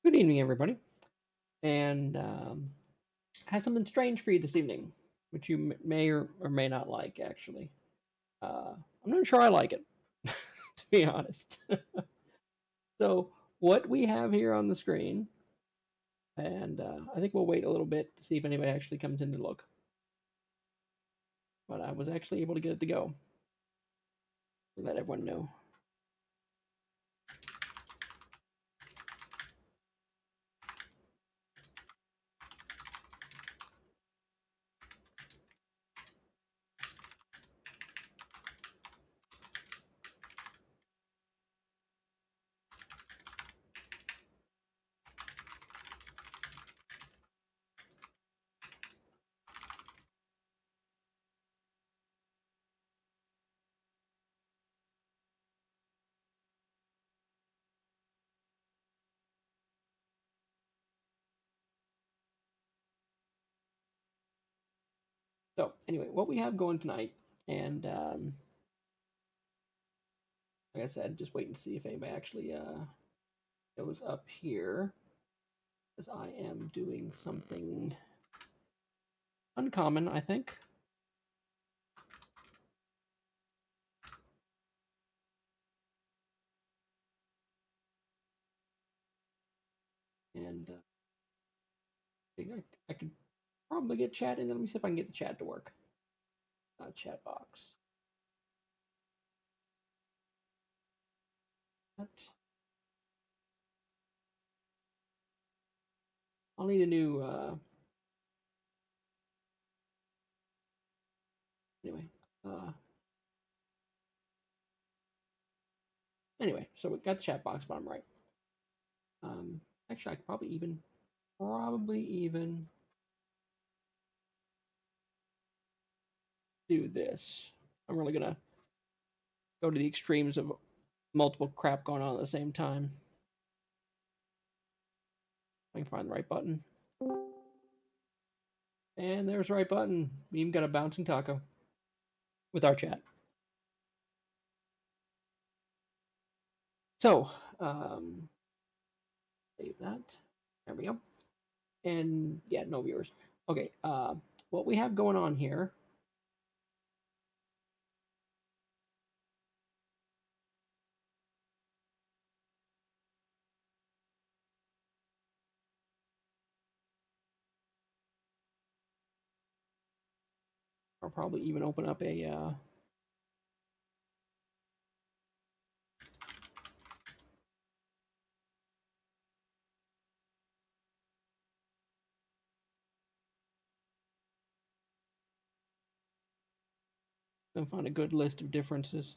Good evening, everybody, and I have something strange for you this evening, which you may or may not like. Actually, I'm not sure I like it, to be honest. So, what we have here on the screen, and I think we'll wait a little bit to see if anybody actually comes in to look. But I was actually able to get it to go. Let everyone know. So, anyway, what we have going tonight, and like I said, just waiting to see if anybody actually shows up here, because I am doing something uncommon, I think. And I could probably get chat in. Let me see if I can get the chat to work. Chat box. What? I'll need a new. Anyway. Uh, anyway, so we got the chat box bottom right. Um, actually, I could probably even do this. I'm really gonna go to the extremes of multiple crap going on at the same time. I can find the right button. And there's the right button. We even got a bouncing taco with our chat. So, save that. There we go. And yeah, no viewers. Okay, what we have going on here. I'll probably even open up a and find a good list of differences.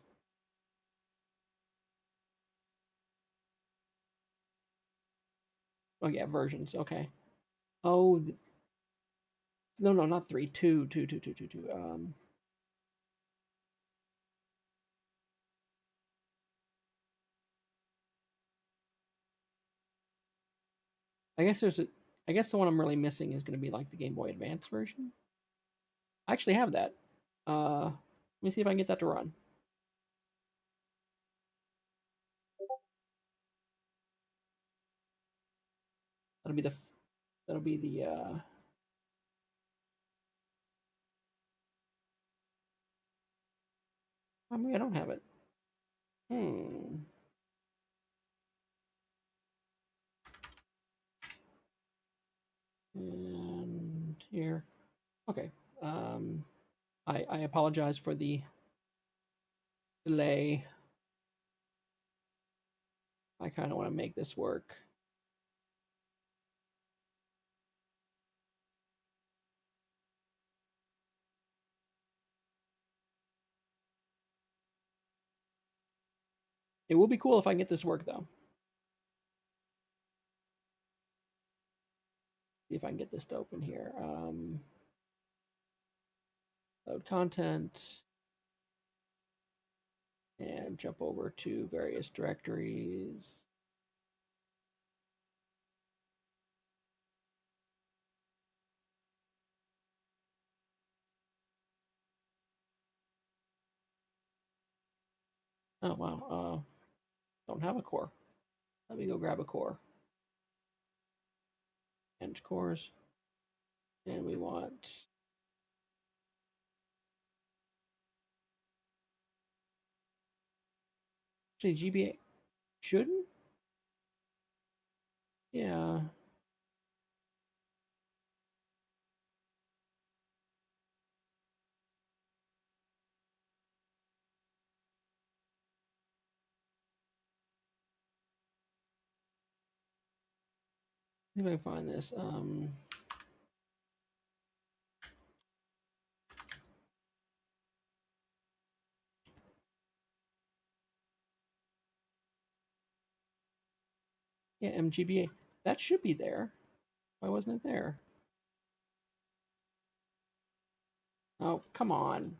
Oh yeah, versions. Okay. Oh no, no, not three. Two, two, two, two, two, two. I guess there's a. I guess the one I'm really missing is going to be like the Game Boy Advance version. I actually have that. Let me see if I can get that to run. That'll be the. That'll be the. I mean, I don't have it. Hmm. And here. Okay. Um. I apologize for the delay. I kind of want to make this work. It will be cool if I can get this to work though. See if I can get this to open here. Load content and jump over to various directories. Oh wow, don't have a core. Let me go grab a core. and cores. And we want actually GBA shouldn't? Yeah. See if I can find this. Yeah, MGBA. That should be there. Why wasn't it there? Oh, come on.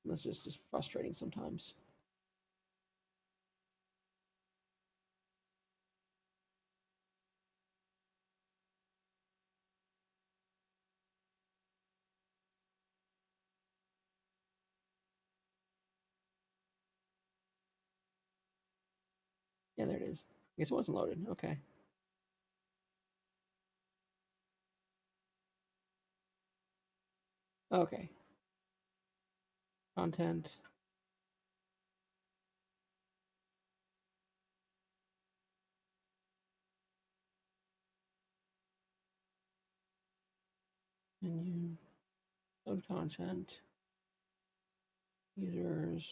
That's just frustrating sometimes. Yeah, there it is. I guess it wasn't loaded. Okay. Okay. Content. Menu. Load content. Users.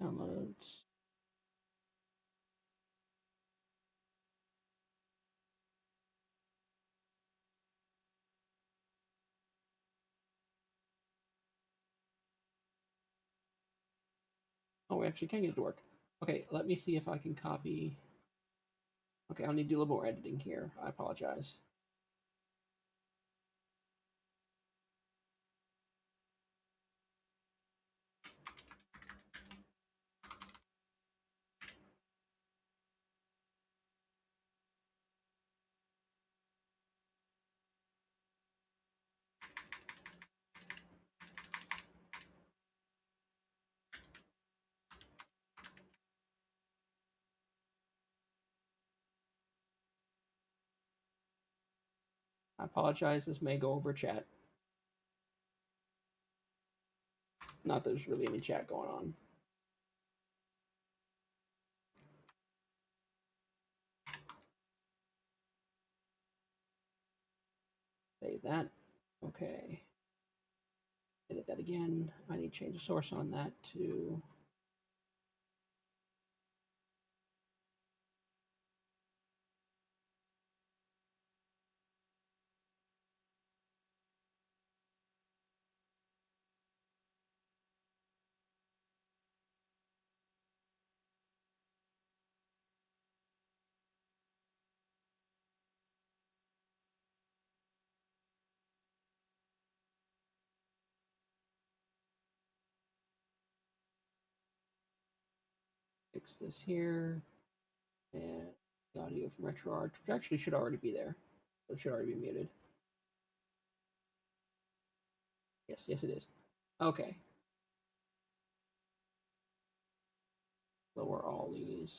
Downloads. Oh, we actually can get it to work. Okay, let me see if I can copy. Okay, I'll need to do a little more editing here. I apologize. I apologize. This may go over chat. Not that there's really any chat going on. Save that. Okay. Edit that again. I need to change the source on that to fix this here. And the audio from RetroArch, which actually should already be there. So it should already be muted. Yes, it is. Okay. Lower all these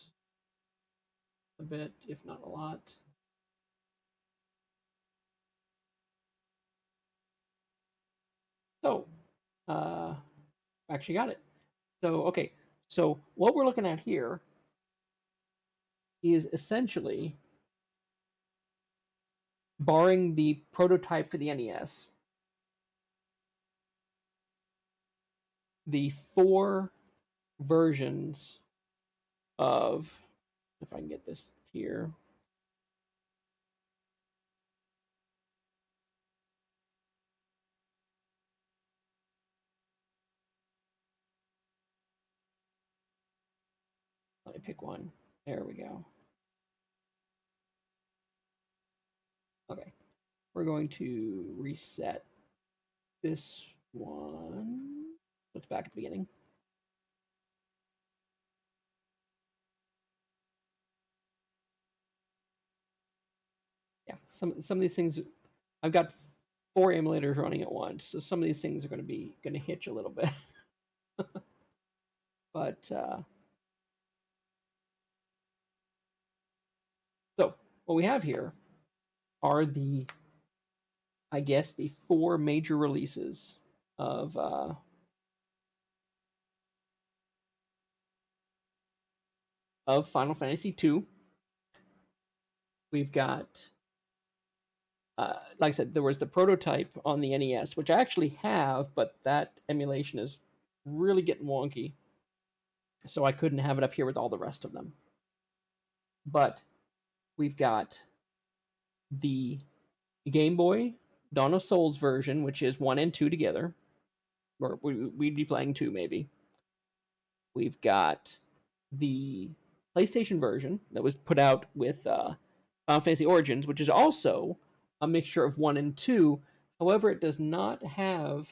a bit, if not a lot. So, actually got it. So, okay. So what we're looking at here is essentially, barring the prototype for the NES, the 4 versions of, if I can get this here, let me pick one. There we go. Okay. We're going to reset this one. Let's back at the beginning. Yeah, some of these things, I've got 4 emulators running at once, so some of these things are going to hitch a little bit. But what we have here are I guess, the 4 major releases of Final Fantasy II. We've got, like I said, there was the prototype on the NES, which I actually have, but that emulation is really getting wonky, so I couldn't have it up here with all the rest of them. But we've got the Game Boy Dawn of Souls version, which is 1 and 2 together, or we'd be playing 2 maybe. We've got the PlayStation version that was put out with Final Fantasy Origins, which is also a mixture of 1 and 2. However, it does not have,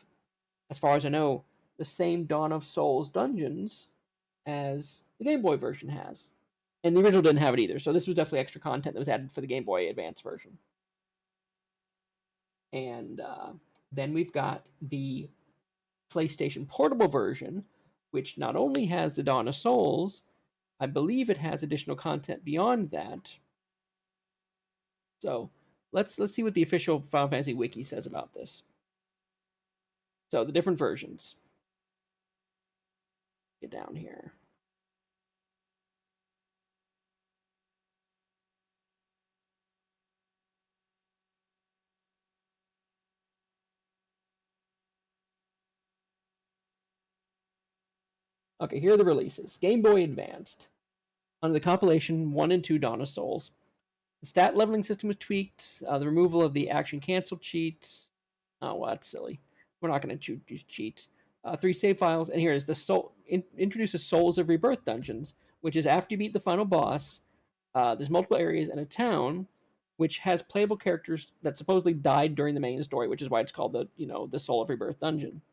as far as I know, the same Dawn of Souls dungeons as the Game Boy version has. And the original didn't have it either, so this was definitely extra content that was added for the Game Boy Advance version. And then we've got the PlayStation Portable version, which not only has the Dawn of Souls, I believe it has additional content beyond that. So let's see what the official Final Fantasy Wiki says about this. So the different versions. Get down here. Okay, here are the releases. Game Boy Advanced. Under the compilation 1 and 2 Dawn of Souls. The stat leveling system was tweaked. The removal of the action cancel cheat. Oh, well, that's silly. We're not going to use cheats. 3 save files, and here is the introduces Souls of Rebirth dungeons, which is after you beat the final boss. There's multiple areas and a town, which has playable characters that supposedly died during the main story, which is why it's called the Soul of Rebirth dungeon.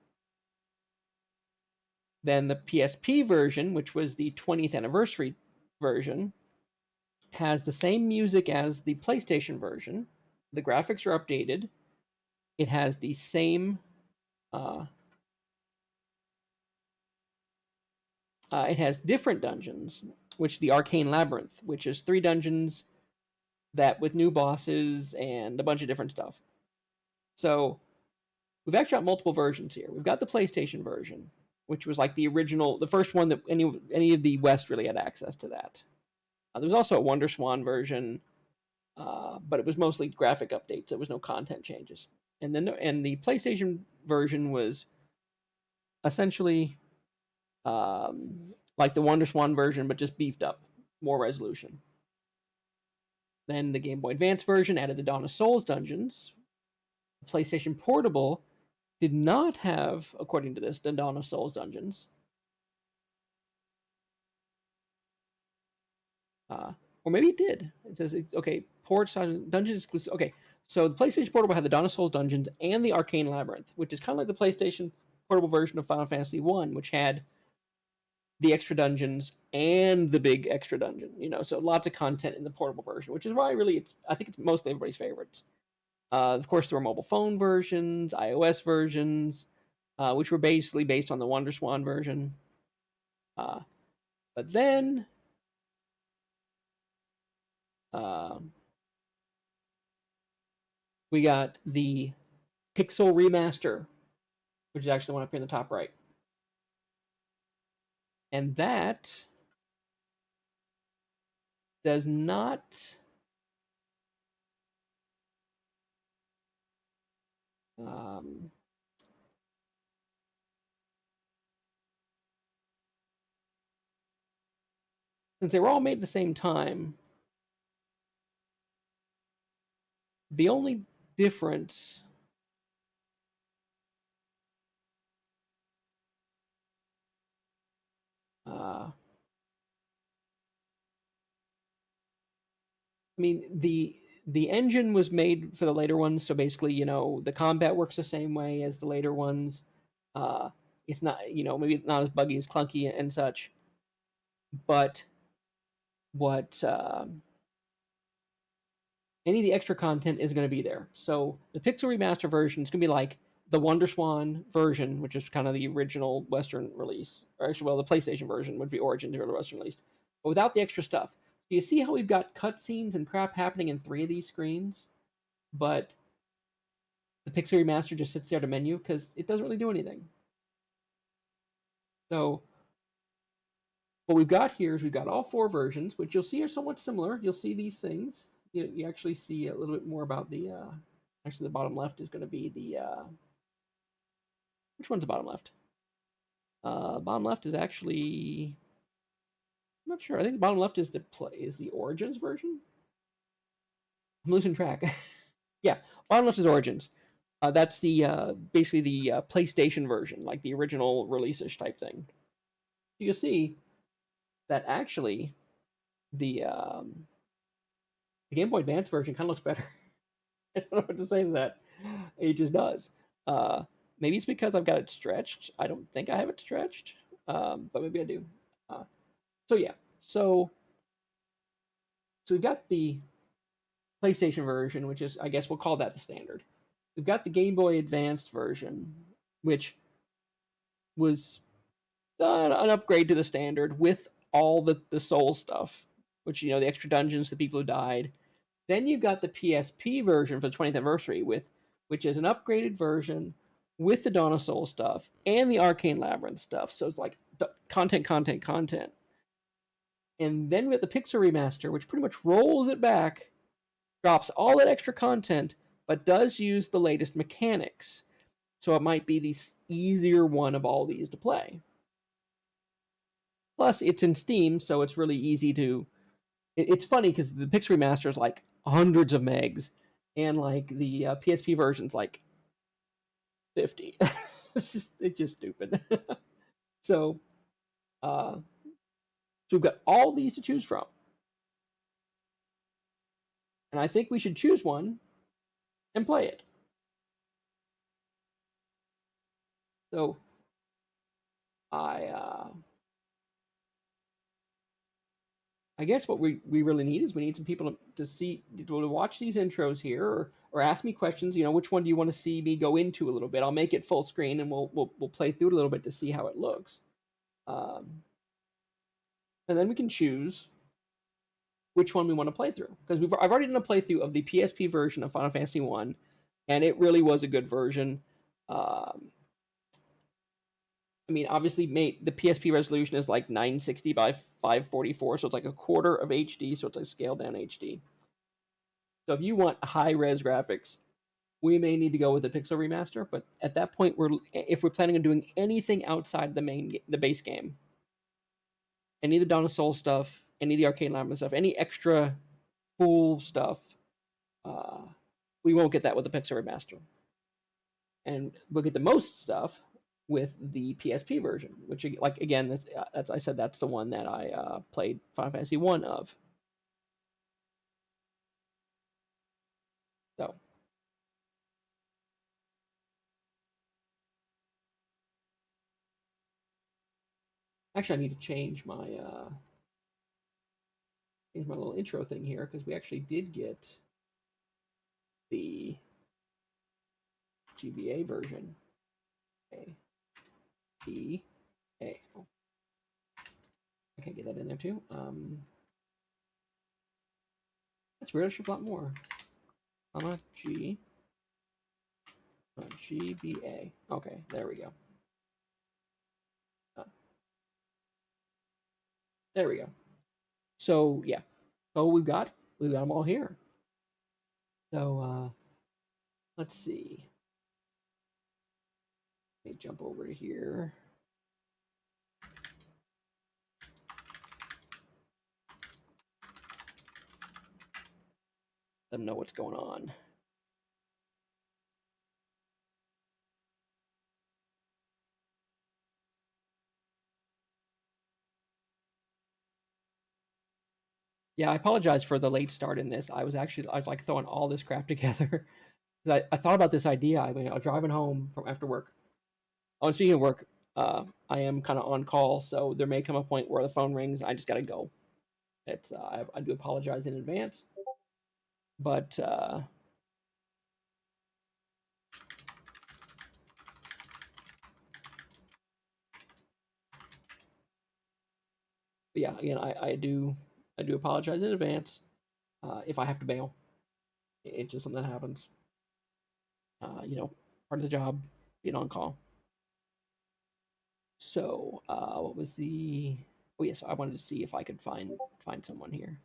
Then the PSP version, which was the 20th anniversary version, has the same music as the PlayStation version. The graphics are updated. It has the same. It has different dungeons, which the Arcane Labyrinth, which is 3 dungeons that with new bosses and a bunch of different stuff. So we've actually got multiple versions here. We've got the PlayStation version, which was like the original, the first one that any of the West really had access to that. There was also a Wonder Swan version, but it was mostly graphic updates. There was no content changes. And the PlayStation version was essentially like the Wonder Swan version, but just beefed up, more resolution. Then the Game Boy Advance version added the Dawn of Souls dungeons. The PlayStation Portable did not have, according to this, the Dawn of Souls dungeons. Or maybe it did. It says, okay, dungeons exclusive. Okay, so the PlayStation Portable had the Dawn of Souls dungeons and the Arcane Labyrinth, which is kind of like the PlayStation Portable version of Final Fantasy 1, which had the extra dungeons and the big extra dungeon. So lots of content in the portable version, which is why I think it's mostly everybody's favorites. Of course, there were mobile phone versions, iOS versions, which were basically based on the Wonder Swan version. But then we got the Pixel Remaster, which is actually the one up here in the top right. And that does not since they were all made at the same time, the only difference I mean, the engine was made for the later ones, so basically, the combat works the same way as the later ones. It's not, maybe not as buggy as clunky and such, but what any of the extra content is going to be there. So the Pixel Remaster version is going to be like the Wonder Swan version, which is kind of the original Western release, or actually, well, the PlayStation version would be Origin, the Western release, but without the extra stuff. You see how we've got cutscenes and crap happening in 3 of these screens, but the Pixel Remaster just sits there to menu because it doesn't really do anything. So what we've got here is we've got all 4 versions, which you'll see are somewhat similar. You'll see these things. You actually see a little bit more about the. Actually, the bottom left is going to be the. Which one's the bottom left? Bottom left is actually. I'm not sure. I think the bottom left is the Origins version. I'm losing track. Yeah, bottom left is Origins. That's the basically the PlayStation version, like the original release-ish type thing. You'll see that actually the Game Boy Advance version kind of looks better. I don't know what to say to that. It just does. Uh, Maybe it's because I've got it stretched. I don't think I have it stretched, but maybe I do. Uh, so yeah, so we've got the PlayStation version, which is I guess we'll call that the standard. We've got the Game Boy Advanced version, which was an upgrade to the standard with all the soul stuff, which the extra dungeons, the people who died. Then you've got the PSP version for the 20th anniversary which is an upgraded version with the Dawn of Soul stuff and the Arcane Labyrinth stuff. So it's like content, content, content. And then we have the Pixel Remaster, which pretty much rolls it back, drops all that extra content, but does use the latest mechanics. So it might be the easier one of all these to play. Plus, it's in Steam, so it's really easy to. It's funny because the Pixel Remaster is like hundreds of megs, and like the PSP version's like 50. It's just stupid. So, uh, so we've got all these to choose from, and I think we should choose one and play it. So, I uh, I guess what we really need is we need some people to watch these intros here or ask me questions. Which one do you want to see me go into a little bit? I'll make it full screen and we'll play through it a little bit to see how it looks. And then we can choose which one we want to play through because I've already done a playthrough of the PSP version of Final Fantasy 1, and it really was a good version. I mean, obviously, the PSP resolution is like 960 by 544, so it's like a quarter of HD, so it's like scaled down HD. So if you want high res graphics, we may need to go with the Pixel Remaster. But at that point, if we're planning on doing anything outside the base game, any of the Dawn of Soul stuff, any of the Arcane Labyrinth stuff, any extra cool stuff, uh, we won't get that with the Pixel Remaster, and we'll get the most stuff with the PSP version, which, like again, that's I said that's the one that I played Final Fantasy 1 of. So actually, I need to change my little intro thing here because we actually did get the GBA version. A B A. Oh, I can't get that in there too. That's weird. I should have more. G. GBA. Okay, there we go. There we go. So yeah. So we've got them all here. So let's see. Let me jump over here. Let them know what's going on. Yeah, I apologize for the late start in this. I was like throwing all this crap together. I thought about this idea. I was driving home from after work. Oh, and speaking of work, I am kind of on call, so there may come a point where the phone rings. I just got to go. It's I do apologize in advance, but yeah, again, I do I do apologize in advance if I have to bail. It's just something that happens. You know, part of the job, being on call. So, what was the? Oh yes, I wanted to see if I could find someone here.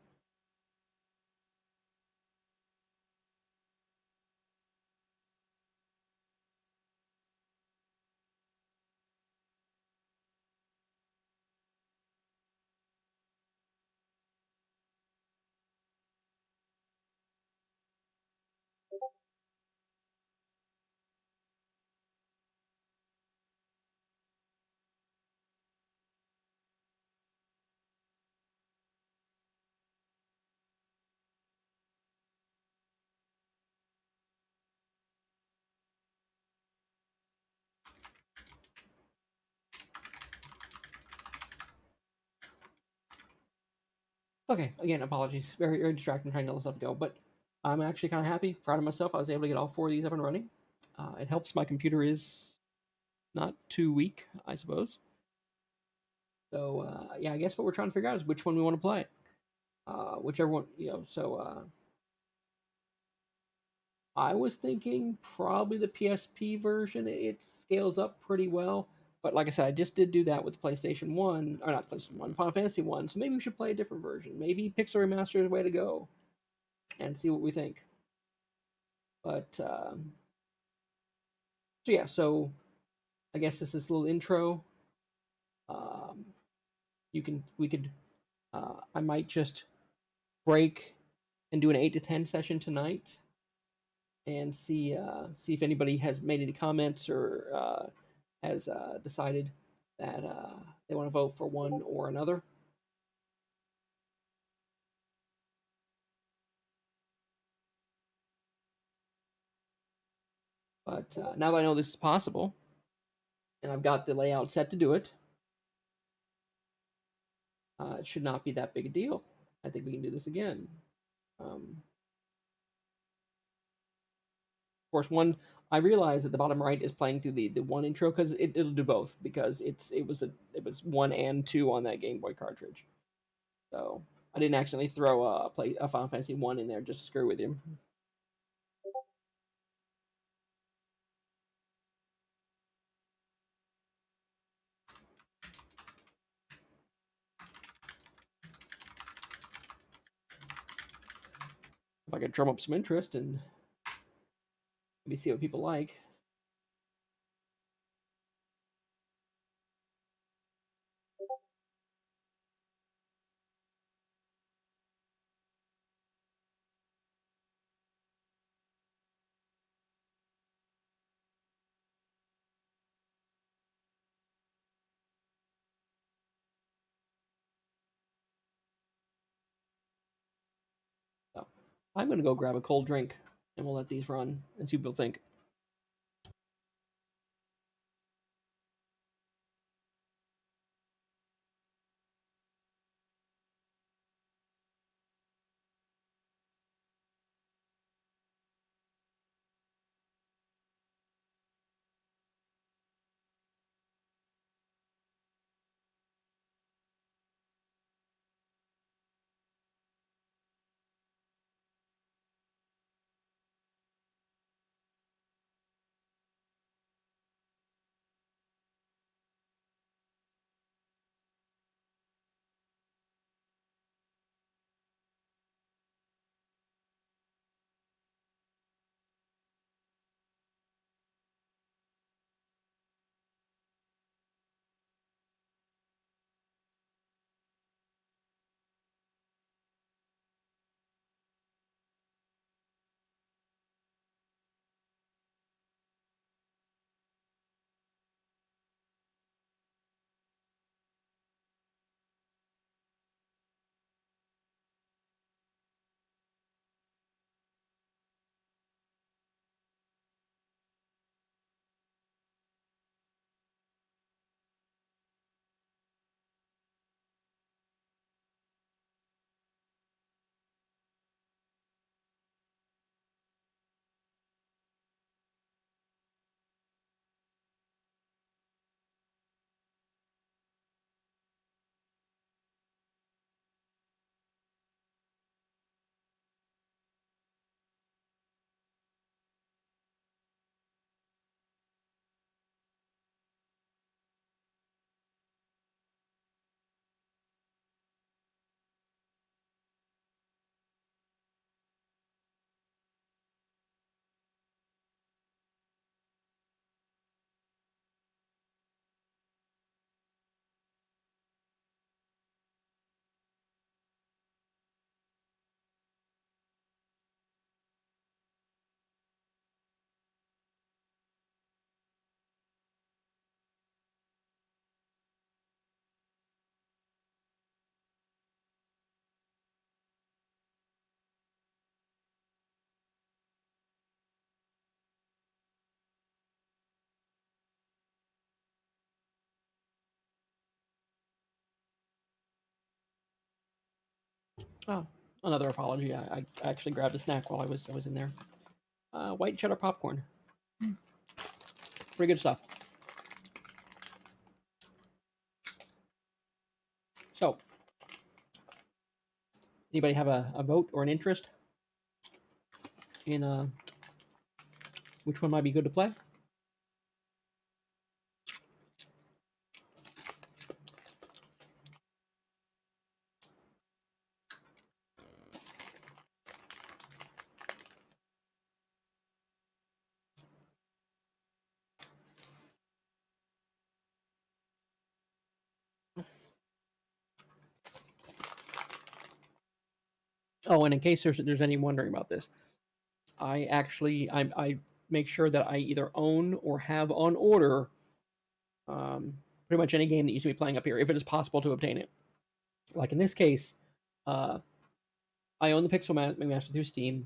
Okay, again, apologies. Very distracting trying to let stuff go, but I'm actually kind of happy, proud of myself. I was able to get all 4 of these up and running. It helps my computer is not too weak, I suppose. So yeah, I guess what we're trying to figure out is which one we want to play. Whichever one, you know. So I was thinking probably the PSP version. It scales up pretty well. But like I said, I just did do that with PlayStation 1, or not PlayStation 1, Final Fantasy 1. So maybe we should play a different version. Maybe Pixel Remaster is the way to go and see what we think. But so yeah, so I guess this is a little intro. Um, we could I might just break and do an 8 to 10 session tonight and see if anybody has made any comments or has decided that they want to vote for one or another. But now that I know this is possible and I've got the layout set to do it, it should not be that big a deal. I think we can do this again. Of course, one I realize that the bottom right is playing through the one intro because it'll do both because it was 1 and 2 on that Game Boy cartridge. So I didn't accidentally throw a Final Fantasy 1 in there just to screw with you. If I could drum up some interest and maybe see what people like. So I'm gonna go grab a cold drink and we'll let these run and see what people think. Oh, another apology. I actually grabbed a snack while I was in there. White cheddar popcorn. Pretty good stuff. So, anybody have a vote or an interest in which one might be good to play? Oh, and in case there's any wondering about this, I make sure that I either own or have on order pretty much any game that you should be playing up here, if it is possible to obtain it. Like in this case, uh, I own the Pixel Master through Steam,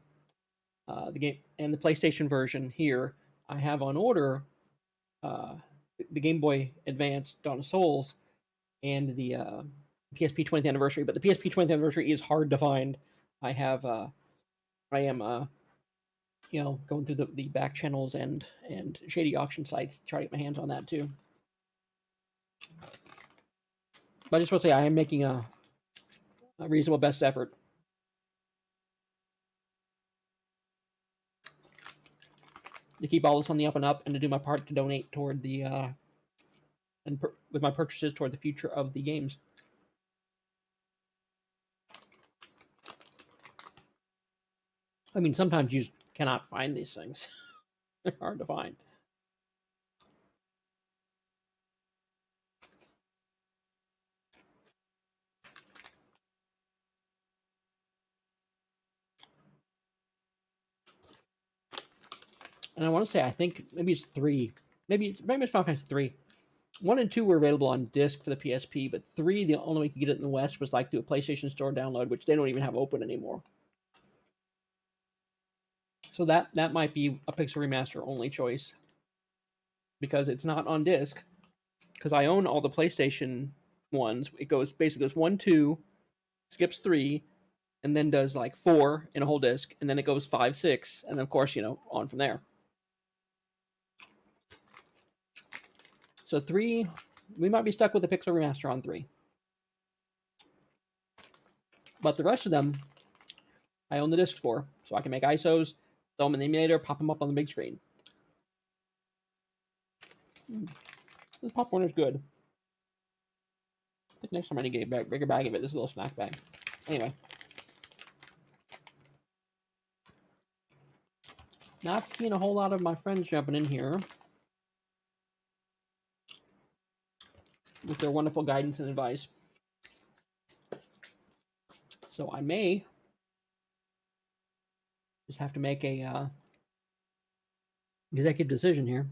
the game and the PlayStation version here. I have on order uh, the Game Boy Advance Dawn of Souls and the PSP 20th anniversary, but the PSP 20th anniversary is hard to find. I have I am going through the back channels and shady auction sites to try to get my hands on that too. But I just want to say I am making a reasonable best effort to keep all this on the up and up and to do my part to donate toward the with my purchases toward the future of the games. I mean, sometimes you just cannot find these things. They're hard to find. And I want to say, I think maybe it's 3. Maybe it's Final Fantasy 3. 1 and 2 were available on disc for the PSP, but 3, the only way you could get it in the West was like through a PlayStation Store download, which they don't even have open anymore. So that might be a Pixel Remaster only choice because it's not on disc. Because I own all the PlayStation ones. It basically goes 1, 2, skips 3, and then does like 4 in a whole disc, and then it goes 5, 6, and then of course on from there. So 3, we might be stuck with the Pixel Remaster on 3. But the rest of them, I own the discs for, so I can make ISOs, throw them in the emulator, pop them up on the big screen. This popcorn is good. I think next time I need to get a bigger bag of it. This is a little snack bag. Anyway. Not seeing a whole lot of my friends jumping in here with their wonderful guidance and advice. So I may just have to make a executive decision here.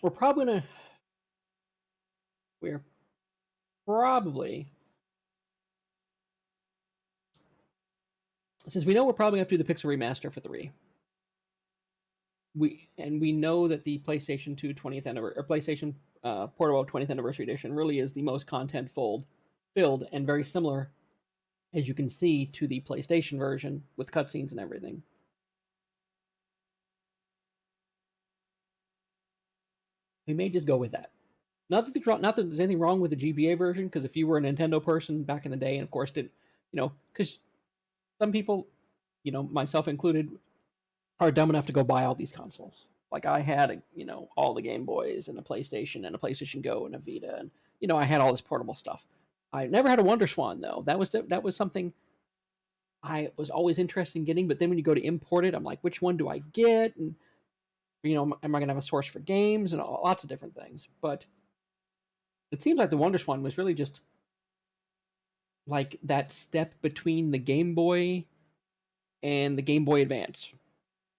We're probably since we know we're probably going to do the Pixel Remaster for 3. We know that the PlayStation 2 20th anniversary or PlayStation Portable 20th anniversary edition really is the most content filled and very similar, as you can see, to the PlayStation version with cutscenes and everything. We may just go with that. Not that there's anything wrong with the GBA version, because if you were a Nintendo person back in the day, and of course because some people, myself included, are dumb enough to go buy all these consoles. Like I had, all the Game Boys and a PlayStation and a PlayStation Go and a Vita, and I had all this portable stuff. I never had a Wonder Swan though. That was something I was always interested in getting. But then when you go to import it, I'm like, which one do I get? And am I going to have a source for games and lots of different things? But it seems like the Wonder Swan was really just like that step between the Game Boy and the Game Boy Advance.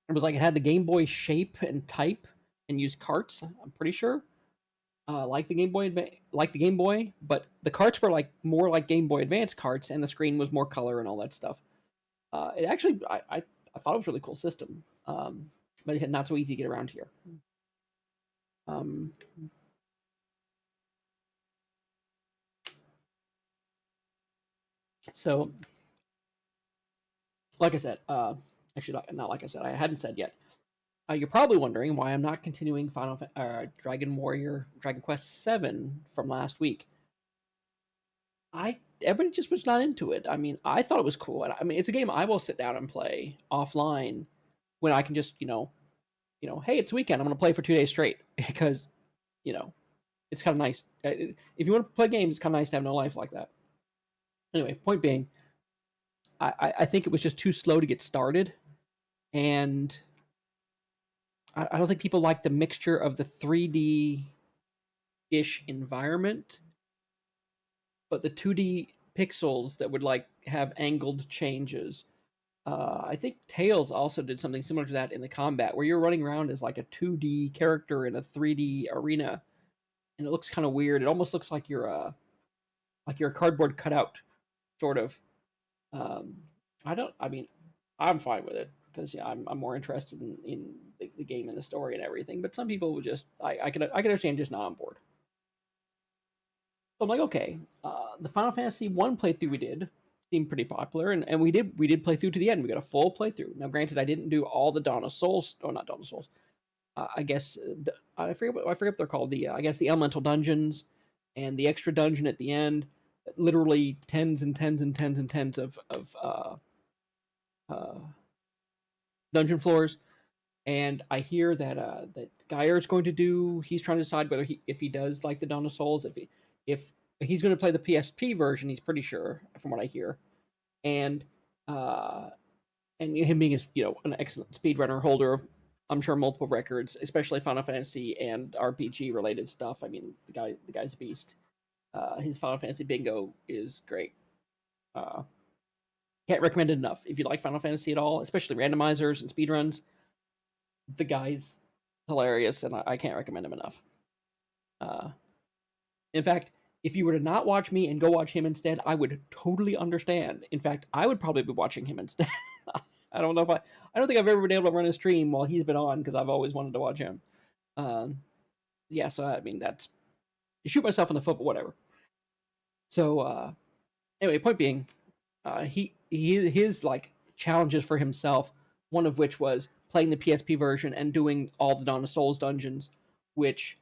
It was like it had the Game Boy shape and type and used carts. I'm pretty sure, like the Game Boy, but the carts were like more like Game Boy Advance carts, and the screen was more color and all that stuff. It actually, I thought it was a really cool system, but it's not so easy to get around here. Um, So, like I said, actually, not like I said, I hadn't said yet. You're probably wondering why I'm not continuing Dragon Quest VII from last week. Everybody just was not into it. I mean, I thought it was cool. And I mean, it's a game I will sit down and play offline when I can just, hey, it's weekend. I'm going to play for 2 days straight because, you know, it's kind of nice. If you want to play games, it's kind of nice to have no life like that. Anyway, point being, I think it was just too slow to get started, and I don't think people like the mixture of the 3D ish environment, but the 2D pixels that would like have angled changes. I think Tails also did something similar to that in the combat, where you're running around as like a 2D character in a 3D arena, and it looks kind of weird. It almost looks like you're a cardboard cutout, sort of. Um, I don't. I mean, I'm fine with it because yeah, I'm more interested in the game and the story and everything. But some people would just I could understand just not on board. So I'm like, okay, the Final Fantasy One playthrough we did seemed pretty popular, and we did play through to the end. We got a full playthrough. Now, granted, I didn't do all the Dawn of Souls. Oh, not Dawn of Souls. I guess I forget what they're called. I guess the elemental dungeons and the extra dungeon at the end. Literally tens and tens and tens and tens of uh, dungeon floors. And I hear that Geyer is going to do. He's trying to decide whether if he does like the Dawn of Souls, if he's going to play the PSP version. He's pretty sure, from what I hear, and uh, and him being an excellent speedrunner, holder of, I'm sure, multiple records, especially Final Fantasy and RPG related stuff. I mean, the guy's a beast. His Final Fantasy bingo is great. Uh, can't recommend it enough. If you like Final Fantasy at all, especially randomizers and speedruns, the guy's hilarious, and I can't recommend him enough. Uh, in fact, if you were to not watch me and go watch him instead, I would totally understand. In fact, I would probably be watching him instead. I don't know if I don't think I've ever been able to run a stream while he's been on because I've always wanted to watch him. Um, yeah, so I mean that's you shoot myself in the foot, but whatever. So anyway, point being, his like challenges for himself. One of which was playing the PSP version and doing all the Dawn of Souls dungeons, which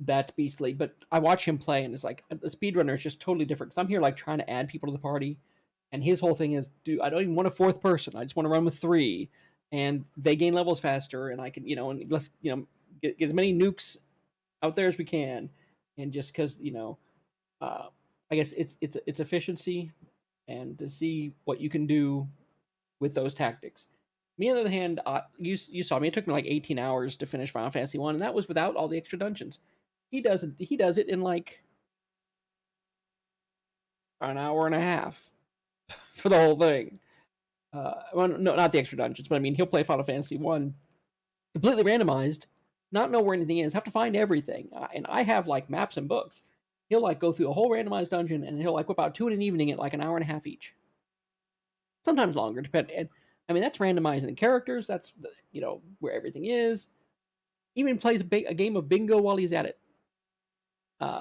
that's beastly. But I watch him play, and it's like the speedrunner is just totally different. Because I'm here like trying to add people to the party, and his whole thing is, I don't even want a fourth person. I just want to run with three, and they gain levels faster, and I can and let's get as many nukes out there as we can, and just because uh, I guess it's efficiency, and to see what you can do with those tactics. Me, on the other hand, you saw me. It took me like 18 hours to finish Final Fantasy One, and that was without all the extra dungeons. He does it in like an hour and a half for the whole thing. Well, no, not the extra dungeons, but I mean, he'll play Final Fantasy One completely randomized, not know where anything is, have to find everything. And I have like maps and books. He'll like go through a whole randomized dungeon, and he'll like whip out two in an evening at like an hour and a half each. Sometimes longer, depending. And I mean, that's randomizing the characters. That's where everything is. Even plays a game of bingo while he's at it.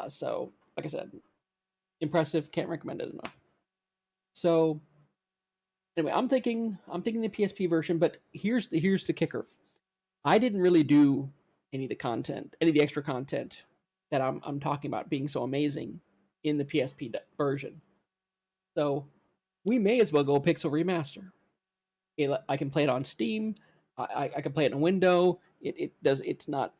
So, like I said, impressive. Can't recommend it enough. So, anyway, I'm thinking the PSP version, but here's the kicker. I didn't really do any of the extra content that I'm talking about being so amazing in the PSP version. So we may as well go Pixel Remaster. I can play it on Steam. I can play it in a window. It does. It's not.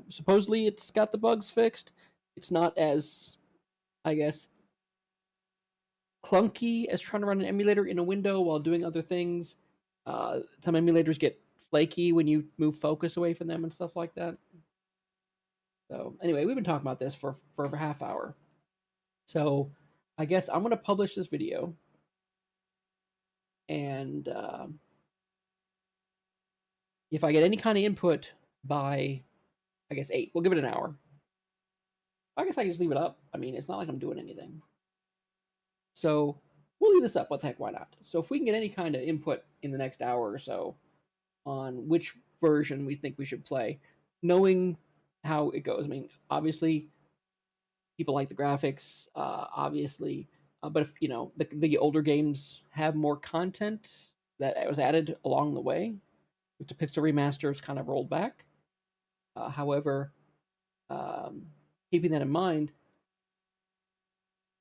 Supposedly it's got the bugs fixed. It's not as, I guess, clunky as trying to run an emulator in a window while doing other things. Some emulators get flaky when you move focus away from them and stuff like that. So anyway, we've been talking about this for a half hour. So I guess I'm gonna publish this video, and if I get any kind of input by, I guess 8, we'll give it an hour. I guess I can just leave it up. I mean, it's not like I'm doing anything. So we'll leave this up. What the heck? Why not? So if we can get any kind of input in the next hour or so on which version we think we should play, knowing how it goes. I mean, obviously, people like the graphics. Obviously, But if the older games have more content that was added along the way, which the Pixel remasters kind of rolled back. However, um, keeping that in mind,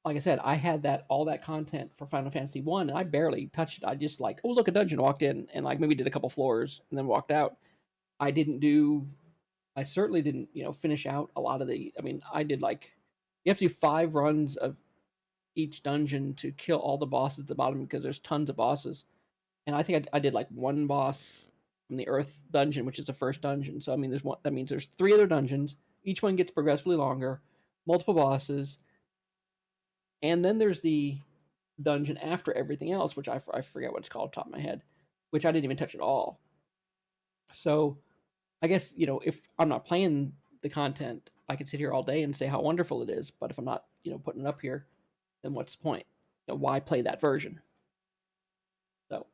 like I said, I had all that content for Final Fantasy One, and I barely touched it. I just like, oh look, a dungeon, walked in, and like maybe did a couple floors, and then walked out. I didn't do. I certainly didn't, finish out a lot of the. I mean, I did like, you have to do 5 runs of each dungeon to kill all the bosses at the bottom because there's tons of bosses. And I think I did like one boss from the Earth dungeon, which is the first dungeon. So I mean, there's one. That means there's 3 other dungeons. Each one gets progressively longer, multiple bosses, and then there's the dungeon after everything else, which I forget what it's called off the top of my head, which I didn't even touch at all. So I guess if I'm not playing the content, I could sit here all day and say how wonderful it is. But if I'm not putting it up here, then what's the point? Why play that version? So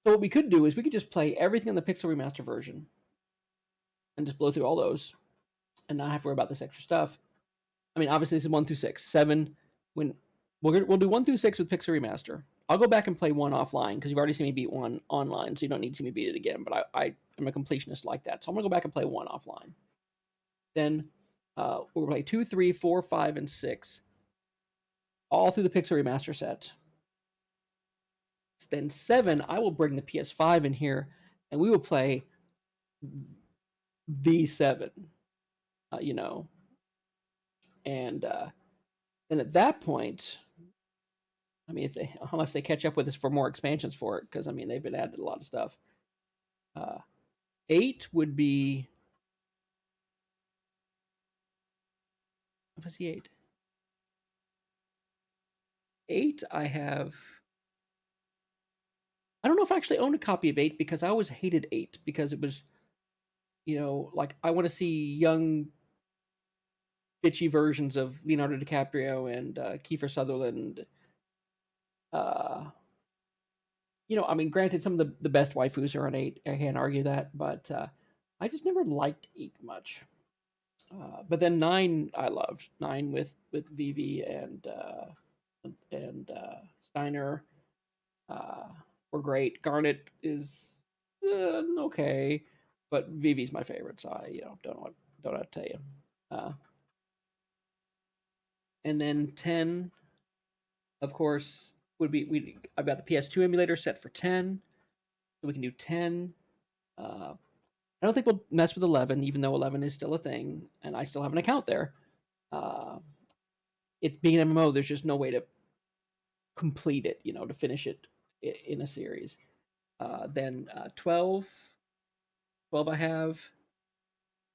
So what we could do is we could just play everything in the Pixel Remaster version and just blow through all those and not have to worry about this extra stuff. I mean, obviously this is 1 through 6. 7, when we'll do 1 through 6 with Pixel Remaster. I'll go back and play 1 offline because you've already seen me beat 1 online, so you don't need to see me beat it again. But I am a completionist like that, so I'm gonna go back and play 1 offline. Then we'll play 2, 3, 4, 5, and 6 all through the Pixel Remaster set. Then 7, I will bring the PS5 in here, and we will play V7. And then at that point, I mean, unless they catch up with us for more expansions for it, because I mean they've been added a lot of stuff. 8 would be. What was the 8? 8, I have. I don't know if I actually own a copy of 8 because I always hated 8 because it was, like I want to see young, bitchy versions of Leonardo DiCaprio and Kiefer Sutherland. I mean, granted, some of the best waifus are on 8. I can't argue that, but I just never liked 8 much. But then 9, I loved 9 with Vivi and Steiner uh, were great. Garnet is okay, but Vivi's my favorite, so I don't know what to tell you. Uh, and then 10, of course, would be I've got the PS2 emulator set for 10, so we can do 10. I don't think we'll mess with 11, even though 11 is still a thing, and I still have an account there. Uh, it being an MMO, there's just no way to complete it, to finish it in a series. Then 12 I have,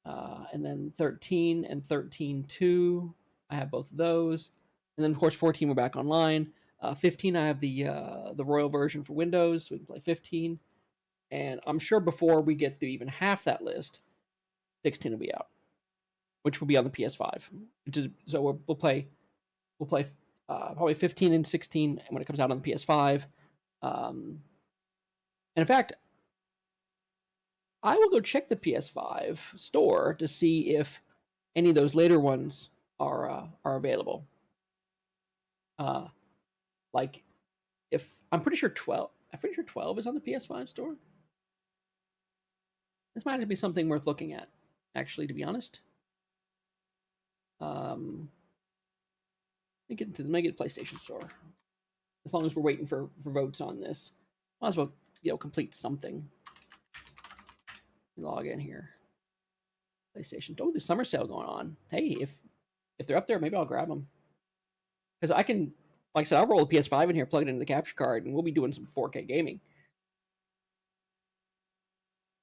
and then 13 and 13.2, I have both of those. And then, of course, 14, we're back online. 15, I have the Royal version for Windows, so we can play 15. And I'm sure before we get through even half that list, 16 will be out, which will be on the PS5. So we'll play probably 15 and 16 when it comes out on the PS5. And in fact, I will go check the PS5 store to see if any of those later ones are available. Like if I'm pretty sure 12. I'm pretty sure 12 is on the PS5 store. This might be something worth looking at, actually, to be honest. Make it to the PlayStation Store. As long as we're waiting for votes on this, might as well complete something. Log in here. PlayStation. Oh, the summer sale going on. Hey, if they're up there, maybe I'll grab them. Because I can, like I said, I'll roll the PS5 in here, plug it into the capture card, and we'll be doing some 4K gaming.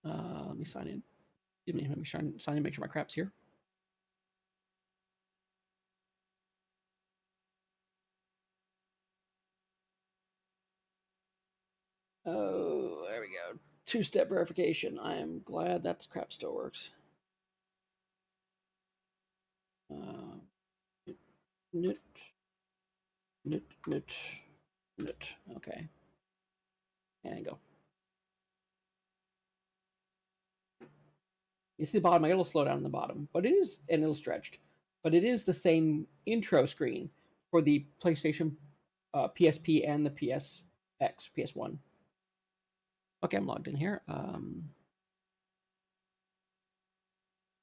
Let me sign in. Excuse me, let me sign in, make sure my crap's here. Oh, there we go. 2-step verification. I am glad that crap still works. Nut. Okay. And go. You see the bottom, I got a little slow down in the bottom, but it is a little stretched. But it is the same intro screen for the PlayStation PSP and the PSX, PS1. Okay, I'm logged in here.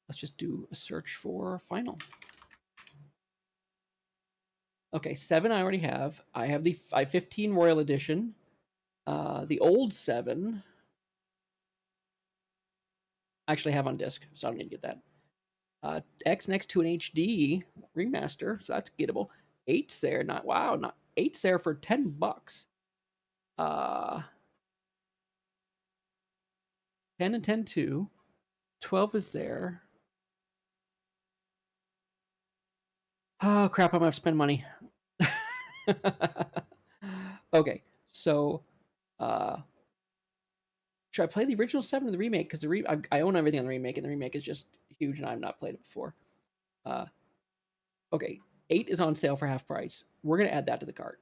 Let's just do a search for final. Okay, 7 I already have. I have the 15 Royal Edition. The old 7 I actually have on disc, so I don't need to get that. X next to an HD remaster, so that's gettable. 8's there, not 8's there for $10. 10 and 10 2. 12 is there. Oh crap! I'm gonna have to spend money. Okay, so should I play the original 7 or the remake? Because I own everything on the remake, and the remake is just huge, and I've not played it before. Okay, 8 is on sale for half price. We're gonna add that to the cart.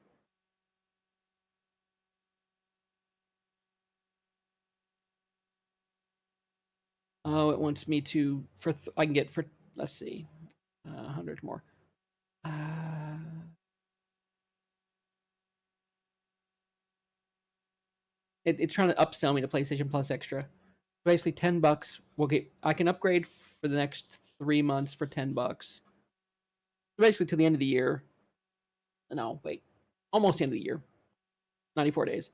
Oh, it wants me to I can get for, let's see, 100 more. It's trying to upsell me to PlayStation Plus Extra. Basically, $10. I can upgrade for the next 3 months for $10. Basically, to the end of the year. No, wait, almost the end of the year. 94 days.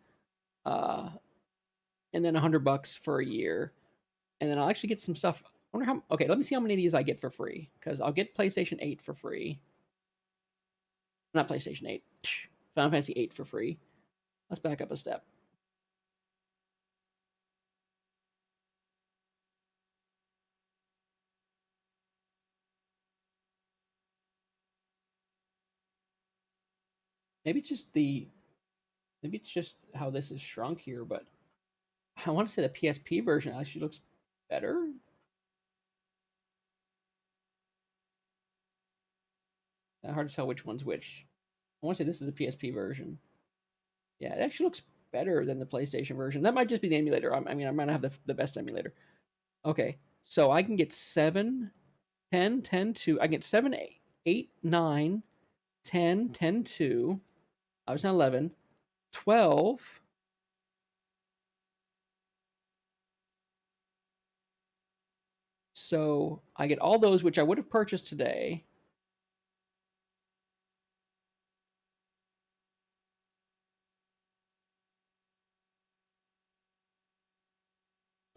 And then $100 for a year, and then I'll actually get some stuff. I wonder how. Okay, let me see how many of these I get for free, because I'll get PlayStation 8 for free. Not PlayStation 8. Final Fantasy 8 for free. Let's back up a step. Maybe it's just how this is shrunk here, but I want to say the PSP version actually looks better. Hard to tell which one's which. I want to say this is the PSP version. Yeah, it actually looks better than the PlayStation version. That might just be the emulator. I mean, I might not have the best emulator. Okay, so I can get 7, 10, 10, 2. I get 7, 8, 9, 10, 10, 2. I was on 11, 12. So I get all those, which I would have purchased today.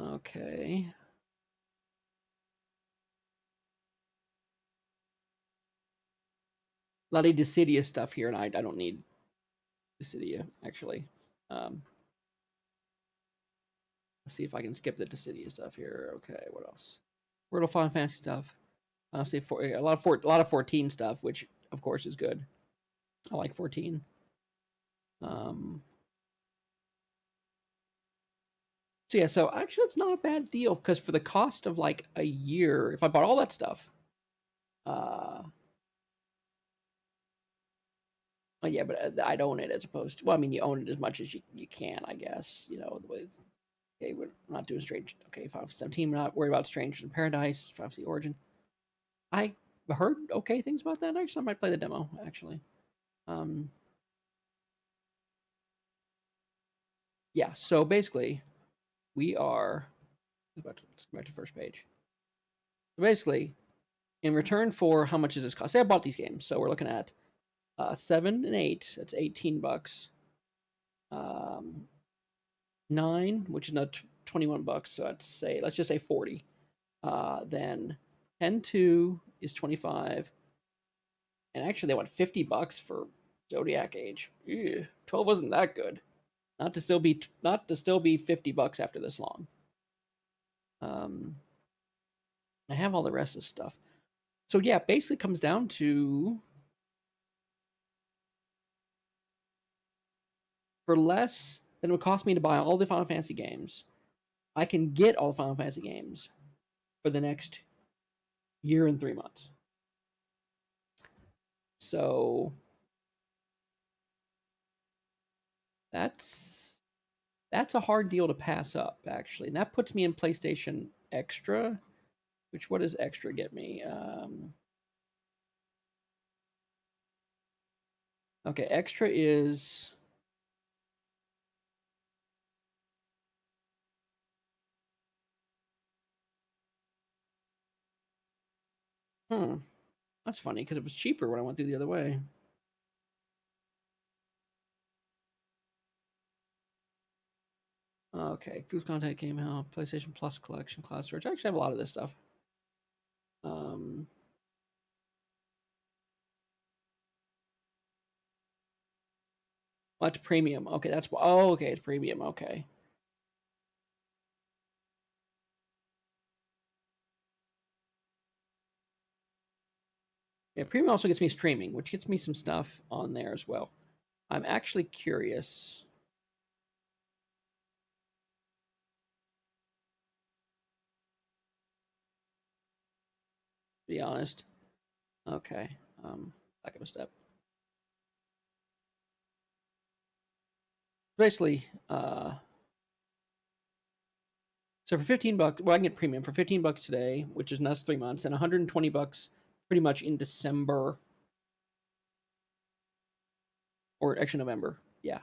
Okay. A lot of Dissidia stuff here, and I don't need Dissidia, actually. Let's see if I can skip the Dissidia stuff here. Okay, what else? Wordle Final Fantasy stuff. I'll see a lot of 14 stuff, which of course is good. I like 14. So yeah, so actually it's not a bad deal, because for the cost of like a year, if I bought all that stuff, well, yeah, but I'd own it as opposed to, well, I mean, you own it as much as you can, I guess. You know, the way it's, okay, we're not doing Strange. Okay, 517, we're not worried about Strange in Paradise, 5C Origin. I heard okay things about that. Actually, I might play the demo, actually. Yeah, so basically, we are, let's go back to the first page. So basically, in return for how much does this cost? Say I bought these games, so we're looking at 7 and 8. That's $18. 9, which is not $21, so let's just say 40. Then 10-2 is 25, and actually they want $50 for Zodiac Age. Ew, 12 wasn't that good. Not to still be $50 after this long. I have all the rest of the stuff. So yeah, basically comes down to, for less than it would cost me to buy all the Final Fantasy games, I can get all the Final Fantasy games for the next year and 3 months. So that's a hard deal to pass up, actually. And that puts me in PlayStation Extra, which, what does Extra get me? Okay, extra is... That's funny, because it was cheaper when I went through the other way. Okay, exclusive content, game help, PlayStation Plus collection, cloud storage. I actually have a lot of this stuff. Um, that's premium. Okay, that's... Oh, okay, it's premium. Okay. Yeah, premium also gets me streaming, which gets me some stuff on there as well. I'm actually curious. To be honest. Okay. Back up a step. Basically, so for 15 bucks, well, I can get premium for 15 bucks today, which is next 3 months, and 120 bucks pretty much in December, or actually November. Yeah.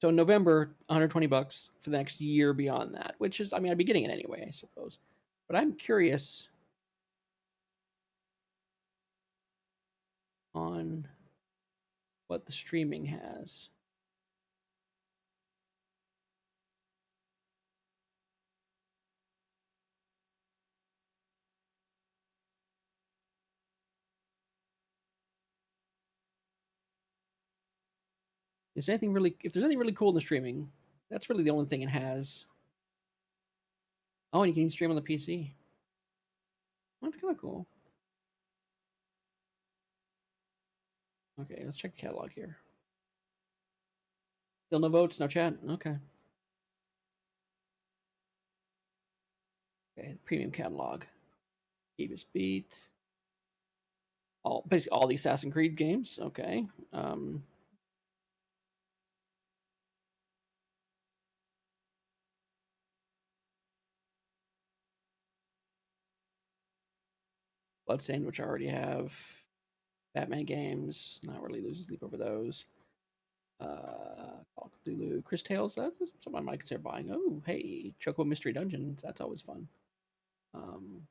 So in November, 120 bucks for the next year beyond that, which is, I mean, I'd be getting it anyway, I suppose. But I'm curious on what the streaming has. Is there anything really? If there's anything really cool in the streaming, that's really the only thing it has. Oh, and you can stream on the PC. That's kind of cool. Okay, let's check the catalog here. Still no votes, no chat. Okay. Okay, premium catalog. Keep Beat. Basically all the Assassin's Creed games. Okay. Bloodstained, which I already have. Batman games. Not really losing sleep over those. Call of Cthulhu, Chris Tales. That's something I might consider buying. Oh, hey, Choco Mystery Dungeons. That's always fun. Um,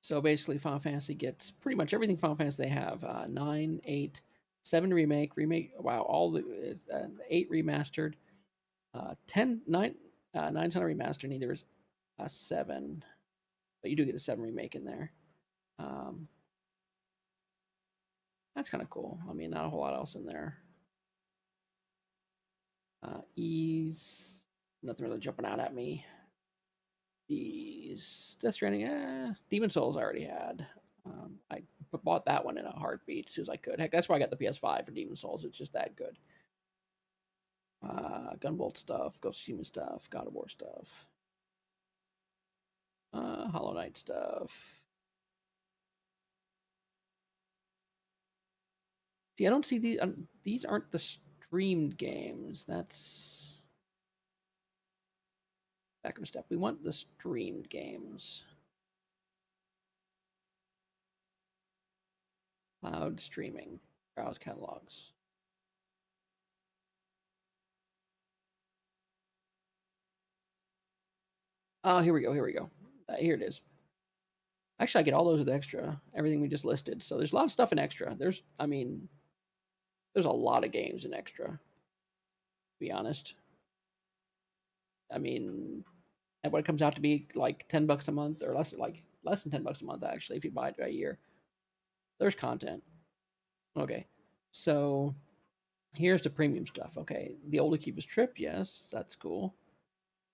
so basically, Final Fantasy gets pretty much everything Final Fantasy they have. 9, 8, 7 remake. Wow, all the 8 remastered. 10, 9, 9's not a remaster. Neither is a 7, but you do get a 7 remake in there. Um, that's kind of cool. I mean, not a whole lot else in there. Ease, nothing really jumping out at me. These Death Stranding, Demon Souls I already had. I bought that one in a heartbeat as soon as I could. Heck, that's why I got the PS5 for Demon Souls. It's just that good. Gunbolt stuff, Ghost of Human stuff, God of War stuff, Hollow Knight stuff. See, I don't see these. These aren't the streamed games. That's back of a step. We want the streamed games. Cloud streaming. Browse catalogs. Oh, here we go. Here we go. Here it is. Actually, I get all those with extra. Everything we just listed. So there's a lot of stuff in extra. I mean, there's a lot of games in extra. To be honest. I mean, and what it comes out to be like $10 a month or less than $10 a month actually if you buy it by a year. There's content. Okay, so here's the premium stuff. Okay, the old Akiba's Trip, yes, that's cool.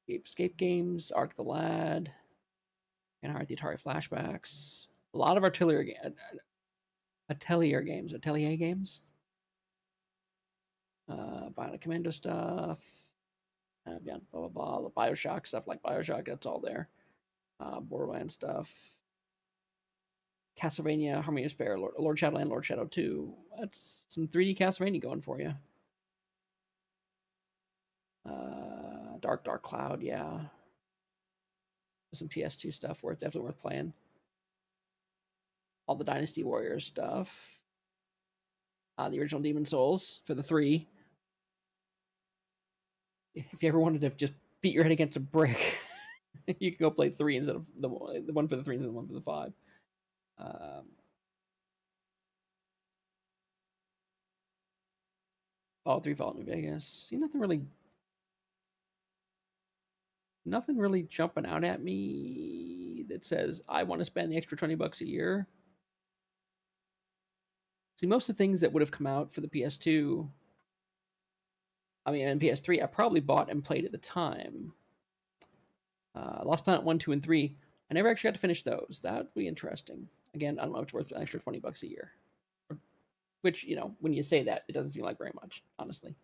Escape games, Arc the Lad, and Heart the Atari flashbacks. A lot of Atelier games. Bionic Commando stuff. Blah blah blah. The Bioshock stuff, like Bioshock, that's all there. Borderlands stuff. Castlevania, Harmony of Despair, Lord Shadow and Lord Shadow 2. That's some 3D Castlevania going for you. Dark Cloud, yeah. Some PS2 stuff where it's definitely worth playing. all the Dynasty Warriors stuff, the original Demon Souls for the 3. If you ever wanted to just beat your head against a brick, you can go play 3 instead of the one for the 3 instead of the one for the 5. All 3 Fallout New Vegas. See, nothing really jumping out at me that says I want to spend the extra $20 a year. See, most of the things that would have come out for the PS2, and PS3, I probably bought and played at the time. Lost Planet 1, 2, and 3. I never actually got to finish those. That would be interesting. Again, I don't know if it's worth an extra $20 a year. Which, when you say that, it doesn't seem like very much, honestly.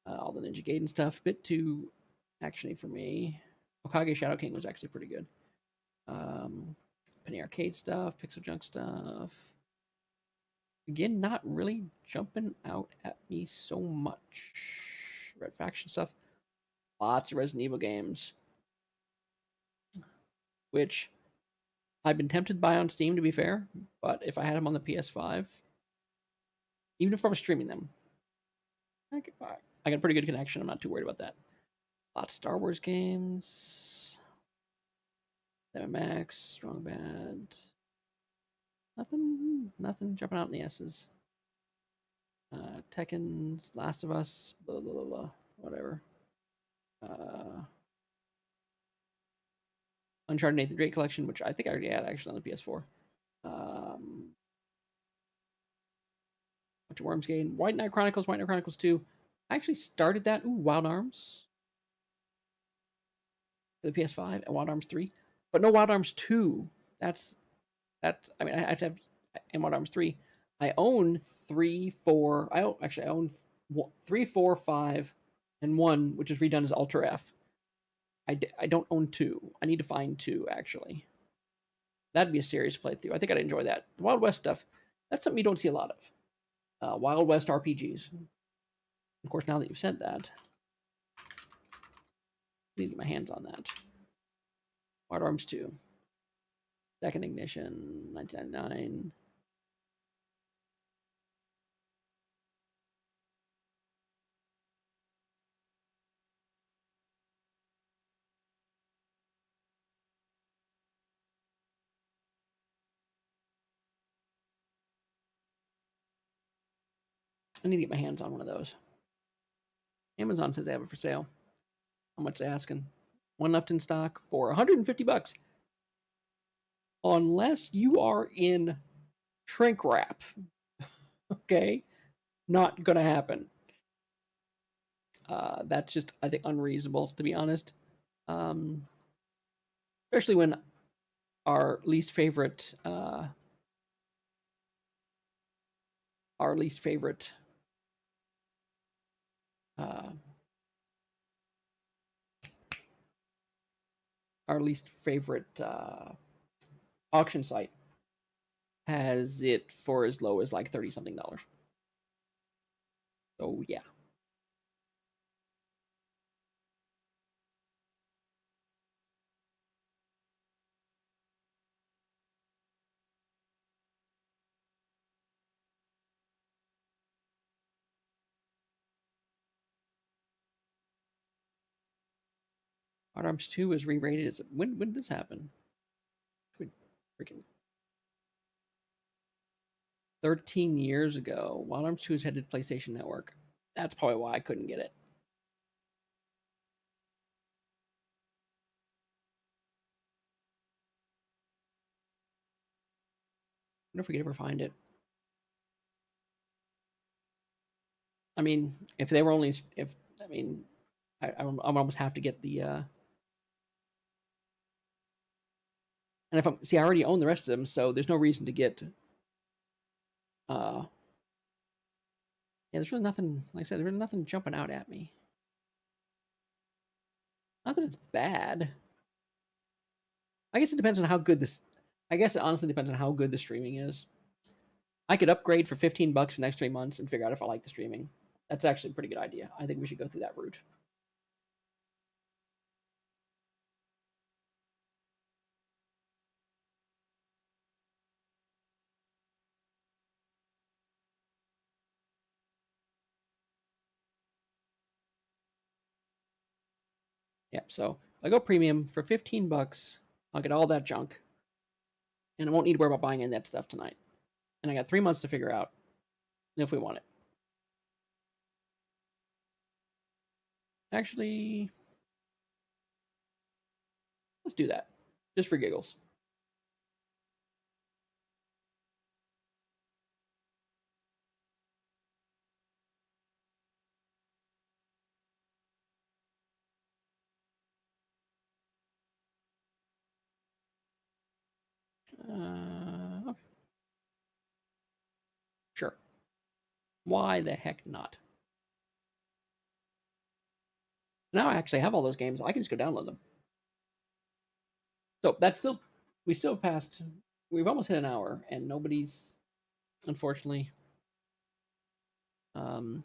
All the Ninja Gaiden stuff, a bit too actiony for me. Okage Shadow King was actually pretty good. Penny Arcade stuff, Pixel Junk stuff. Again, not really jumping out at me so much. Red Faction stuff. Lots of Resident Evil games. Which I've been tempted by on Steam, to be fair. But if I had them on the PS5, even if I was streaming them, I got a pretty good connection. I'm not too worried about that. Lots of Star Wars games. 7 Max, Strong Bad. Nothing jumping out in the S's. Tekken's, Last of Us, blah, blah, blah, blah, whatever. Uncharted Nathan Drake Collection, which I think I already had actually on the PS4. Bunch of Worms Game. White Knight Chronicles 2. I actually started that. Ooh, Wild Arms. For the PS5 and Wild Arms 3. But no Wild Arms 2. That's I have to have in Wild Arms 3. I own 3, 4. I own 3, 4, 5, and 1, which is redone as Ultra F. I don't own 2. I need to find 2, actually. That'd be a serious playthrough. I think I'd enjoy that. The Wild West stuff, that's something you don't see a lot of. Wild West RPGs. Of course, now that you've said that, I need to get my hands on that. Wild Arms 2. Second Ignition, 1999. I need to get my hands on one of those. Amazon says they have it for sale. How much are they asking? One left in stock for $150. Unless you are in shrink wrap. Okay? Not gonna happen. That's just, I think, unreasonable, to be honest. Especially when our least favorite our least favorite auction site has it for as low as like 30 something dollars. So yeah. Hard Arms 2 is re-rated as when did this happen? Freaking 13 years ago. Wild Arms 2 is headed to PlayStation Network. That's probably why I couldn't get it. I wonder if we could ever find it. I mean, if they were only, I almost have to get the. And if I already own the rest of them, so there's no reason to get. Yeah, there's really nothing. Like I said, there's really nothing jumping out at me. Not that it's bad. I guess it depends on how good this. I guess it honestly depends on how good the streaming is. I could upgrade for $15 for the next 3 months and figure out if I like the streaming. That's actually a pretty good idea. I think we should go through that route. So if I go premium for $15, I'll get all that junk, and I won't need to worry about buying any of that stuff tonight. And I got 3 months to figure out if we want it. Actually, let's do that, just for giggles. Okay. Sure. Why the heck not? Now I actually have all those games. I can just go download them. So that's still, we still passed. We've almost hit an hour, and nobody's, unfortunately. Um,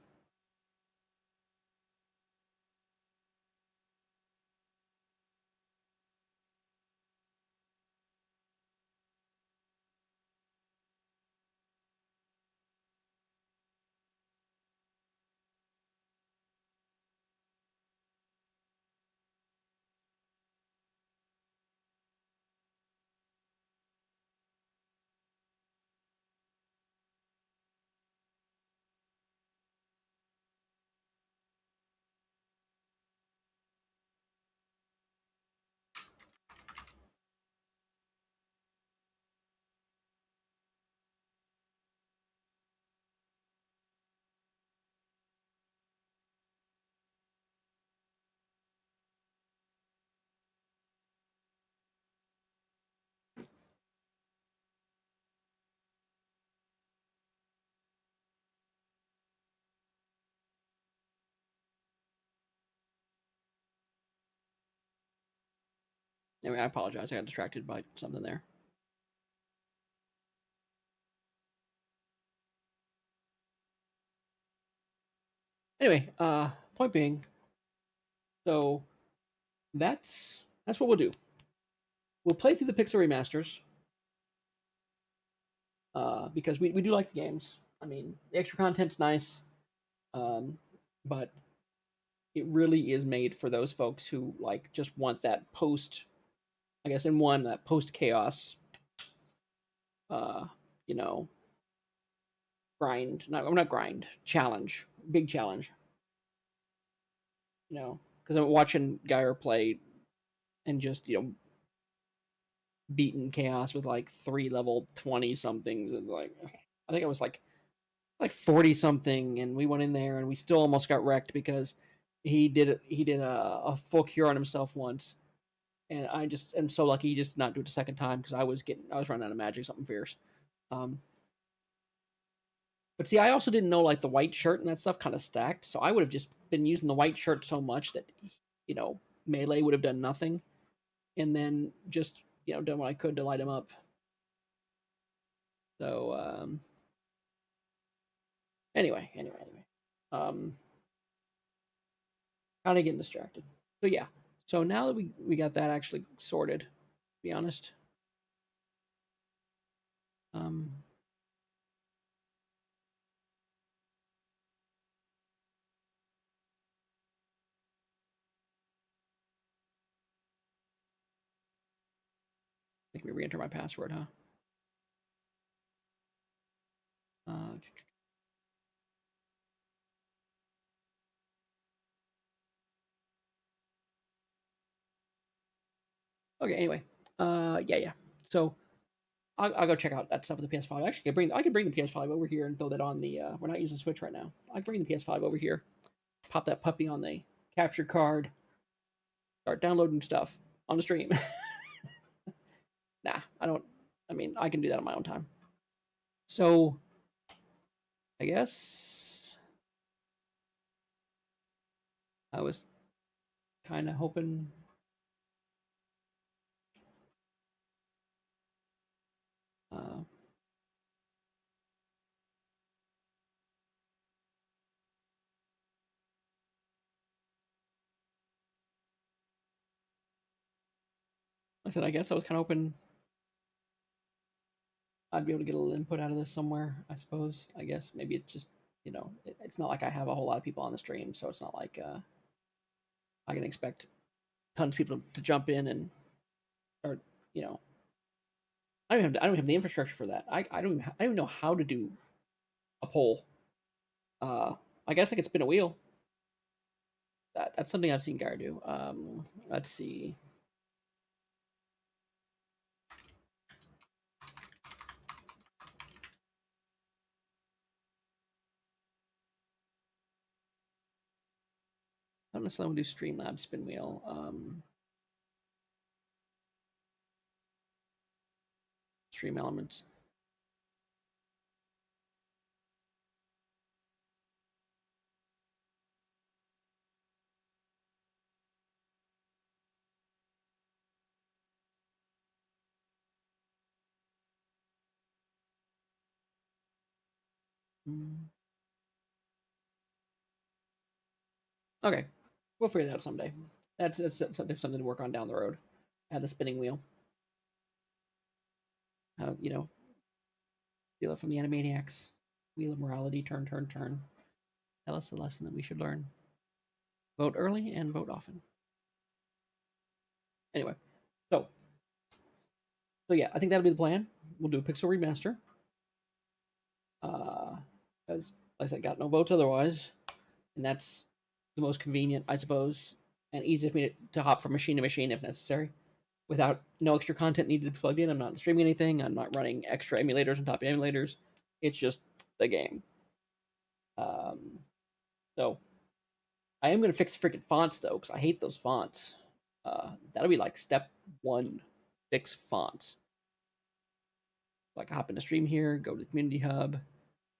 anyway, I apologize. I got distracted by something there. Anyway, point being, so that's what we'll do. We'll play through the Pixel remasters, because we do like the games. I mean, the extra content's nice, but it really is made for those folks who like just want that post. I guess in one, that post chaos, uh, you know, grind. Not grind. Challenge. Big challenge. Because I'm watching Geyer play and just beaten chaos with like 3 level 20 somethings, and like I think it was like 40 something, and we went in there and we still almost got wrecked because he did a full cure on himself once, and I just am so lucky he just not do it a second time because I was running out of magic, something fierce. Um, but see, I also didn't know like the white shirt and that stuff kind of stacked, so I would have just been using the white shirt so much that you know melee would have done nothing, and then just done what I could to light him up. So anyway, um, kind of getting distracted. So yeah. So now that we got that actually sorted, to be honest, um, let me re-enter my password, huh? Uh, okay. Anyway, yeah. So I'll go check out that stuff with the PS5. Actually, I could bring the PS5 over here and throw that on the. We're not using Switch right now. I can bring the PS5 over here, pop that puppy on the capture card, start downloading stuff on the stream. Nah, I don't. I mean, I can do that on my own time. So I guess I was kind of hoping. Uh, I said I guess I was kind of hoping I'd be able to get a little input out of this somewhere. I suppose. I guess maybe it's just it's not like I have a whole lot of people on the stream, so it's not like I can expect tons of people to jump in and, or you know, I don't have the infrastructure for that. I don't even know how to do a poll. Uh, I guess I could spin a wheel. That's something I've seen Gar do. Let's see. I don't necessarily do Streamlabs spin wheel. Stream elements. Okay, we'll figure that out someday. That's something to work on down the road. Add the spinning wheel. You know, steal it from the Animaniacs. Wheel of morality. Turn, turn, turn. Tell us the lesson that we should learn. Vote early and vote often. Anyway, so yeah, I think that'll be the plan. We'll do a pixel remaster. As like I said, got no votes otherwise, and that's the most convenient, I suppose, and easy for me to hop from machine to machine if necessary, without no extra content needed to be plugged in. I'm not streaming anything. I'm not running extra emulators on top of emulators. It's just the game. Um, so I am going to fix freaking fonts though, because I hate those fonts. That'll be like step one, fix fonts. Like I hop into stream here, go to the community hub,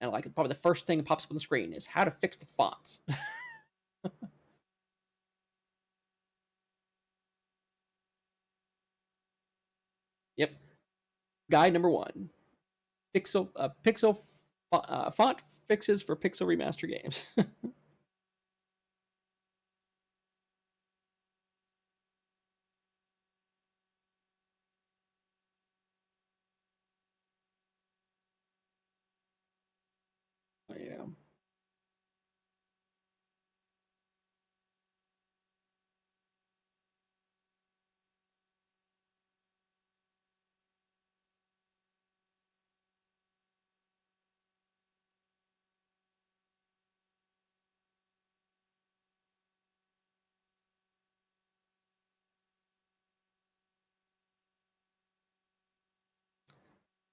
and like probably the first thing that pops up on the screen is how to fix the fonts. Yep. Guide number one: pixel font fixes for pixel remaster games. Yeah.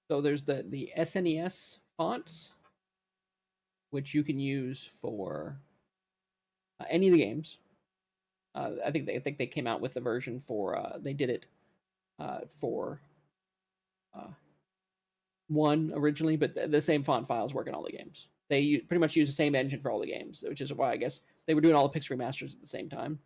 So there's the SNES fonts, which you can use for any of the games. I think they came out with the version for they did it for uh, one originally, but the same font files work in all the games. They pretty much use the same engine for all the games, which is why I guess they were doing all the Pixel remasters at the same time.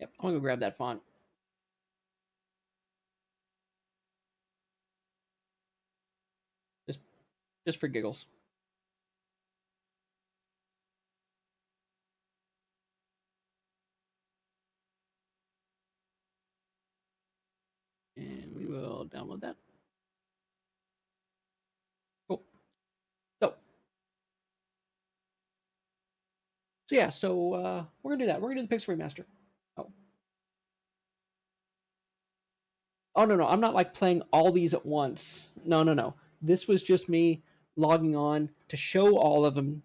Yep, I'm gonna go grab that font. Just for giggles. And we will download that. Cool. So yeah, we're gonna do that. We're gonna do the Pixel Remaster. Oh, oh no, I'm not like playing all these at once. No. This was just me logging on to show all of them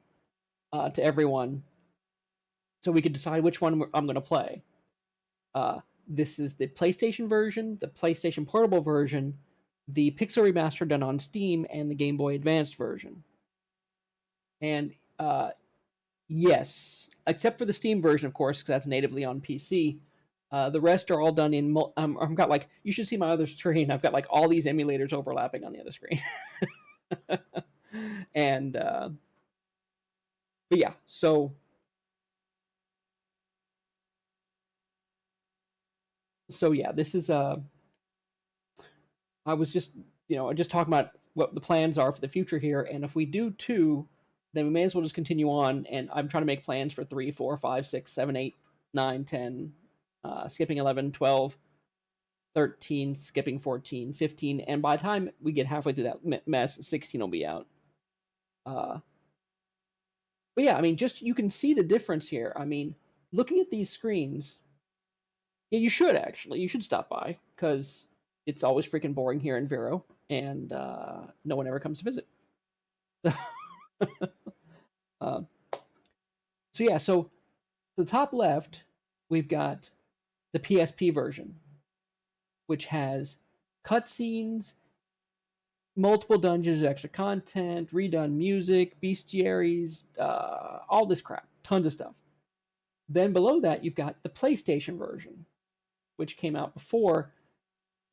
to everyone, so we could decide which one I'm gonna play. Uh, this is the PlayStation version, the PlayStation Portable version, the Pixel Remaster done on Steam, and the Game Boy Advanced version. And yes, except for the Steam version, of course, because that's natively on PC. The rest are all done in. I've got like, you should see my other screen. I've got like all these emulators overlapping on the other screen. And but yeah, so yeah, this is I was just just talking about what the plans are for the future here, and if we do two, then we may as well just continue on. And I'm trying to make plans for 3, 4, 5, 6, 7, 8, 9, 10, skipping 11, 12, 13, skipping 14, 15, and by the time we get halfway through that mess, 16 will be out. But yeah, I mean, just you can see the difference here. I mean, looking at these screens, yeah, you should actually. You should stop by because it's always freaking boring here in Vero, and no one ever comes to visit. uh, so yeah, so the top left, we've got the PSP version, which has cutscenes, multiple dungeons of extra content, redone music, bestiaries, all this crap, tons of stuff. Then below that, you've got the PlayStation version, which came out before,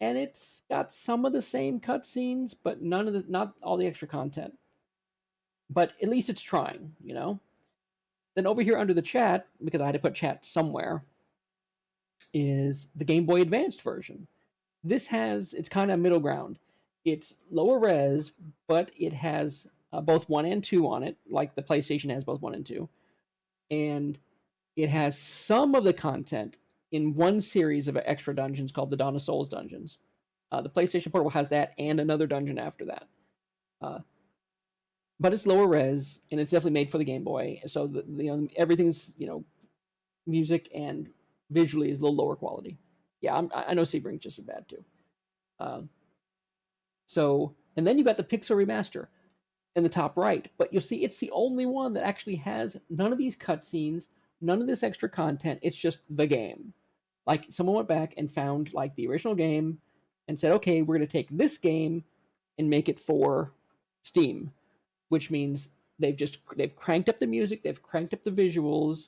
and it's got some of the same cutscenes, but not all the extra content. But at least it's trying, you know. Then over here under the chat, because I had to put chat somewhere, is the Game Boy Advanced version. It's kind of middle ground. It's lower res, but it has both 1 and 2 on it, like the PlayStation has both 1 and 2. And it has some of the content in one series of extra dungeons called the Dawn of Souls dungeons. The PlayStation Portable has that and another dungeon after that. But it's lower res, and it's definitely made for the Game Boy. So everything's music and visually is a little lower quality. Yeah, I know Sebring's just as bad too. Um, and then you got the Pixel Remaster in the top right, but you'll see it's the only one that actually has none of these cutscenes, none of this extra content. It's just the game. Like someone went back and found like the original game and said, okay, we're going to take this game and make it for Steam, which means they've cranked up the music, they've cranked up the visuals,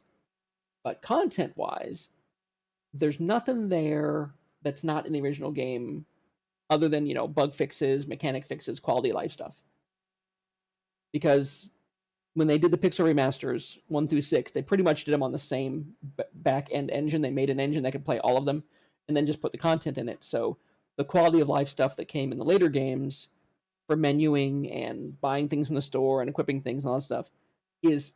but content wise, there's nothing there that's not in the original game other than bug fixes, mechanic fixes, quality of life stuff. Because when they did the Pixel remasters 1 through 6, they pretty much did them on the same back end engine. They made an engine that could play all of them, and then just put the content in it. So the quality of life stuff that came in the later games for menuing and buying things from the store and equipping things and all that stuff is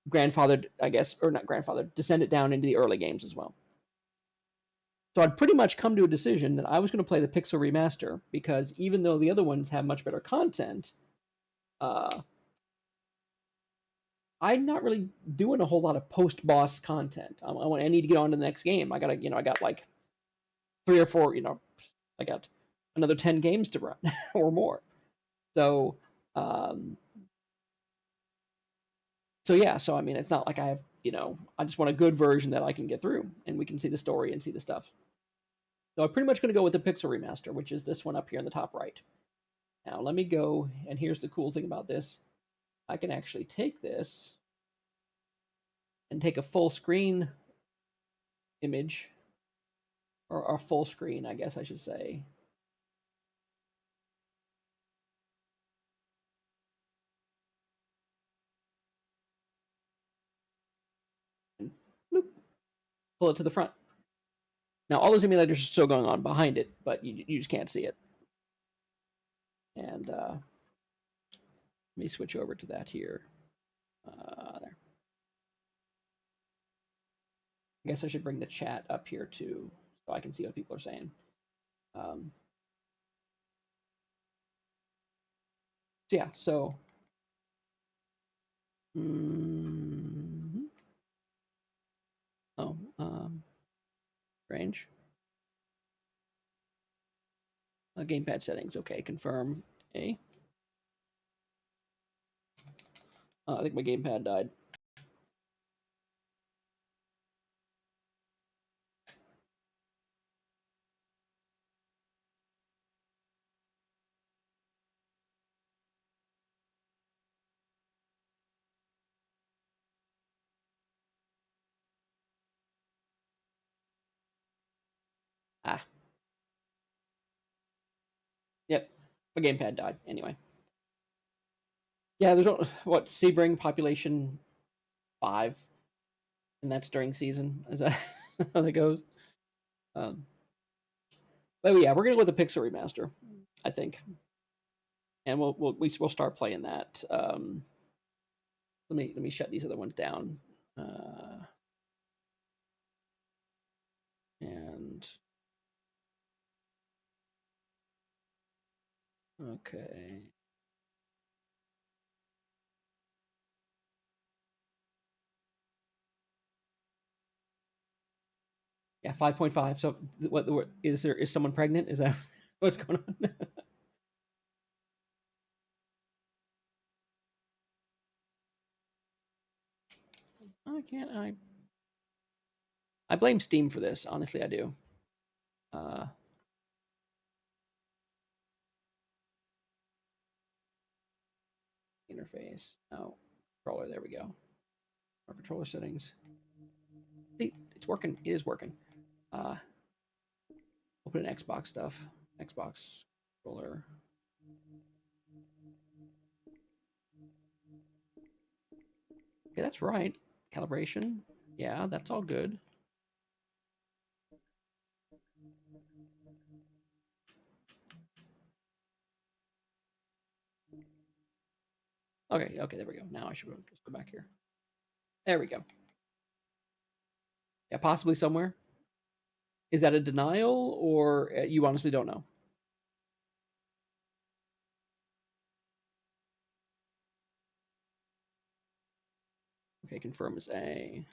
grandfathered, I guess, or not grandfathered, descended down into the early games as well. So I'd pretty much come to a decision that I was going to play the Pixel remaster because even though the other ones have much better content, I'm not really doing a whole lot of post boss content. I need to get on to the next game. I got like 3 or 4. I got another 10 games to run or more. So, um, so yeah. So I mean, it's not like I have. I just want a good version that I can get through, and we can see the story and see the stuff. So I'm pretty much going to go with the Pixel remaster, which is this one up here in the top right. Now let me go, and here's the cool thing about this. I can actually take this and take a full screen image, or a full screen, I guess I should say. And bloop, pull it to the front. Now all those emulators are still going on behind it, but you just can't see it. And let me switch over to that here. There. I guess I should bring the chat up here too, so I can see what people are saying. So yeah, so range. Gamepad settings. Okay, confirm A. I think my gamepad died. Ah. Yep, my gamepad died. Anyway. Yeah, there's what Sebring population 5, and that's during season. Is that how that goes? But yeah, we're gonna go with the Pixel remaster, I think, and we'll start playing that. Let me shut these other ones down, and okay. Yeah, 5.5. So what is there? Is someone pregnant? Is that what's going on? I can't. I blame Steam for this. Honestly, I do. Interface. Oh, controller. There we go. Our controller settings. See, it's working. It is working. Open Xbox stuff. Xbox controller. Okay, that's right. Calibration. Yeah, that's all good. Okay, there we go. Now I should just go back here. There we go. Yeah, possibly somewhere. Is that a denial, or you honestly don't know? Okay, confirm is A.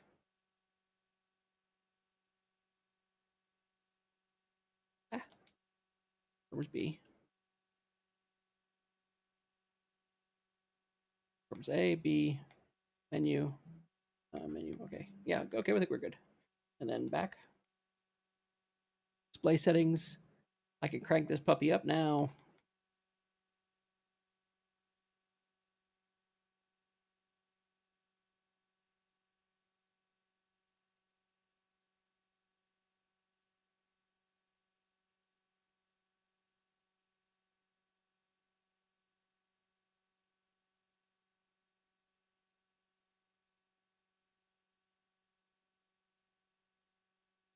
Confirm is B. Confirm is A, B, menu, menu. Okay, yeah, okay, I think we're good. And then back. Display settings. I can crank this puppy up now.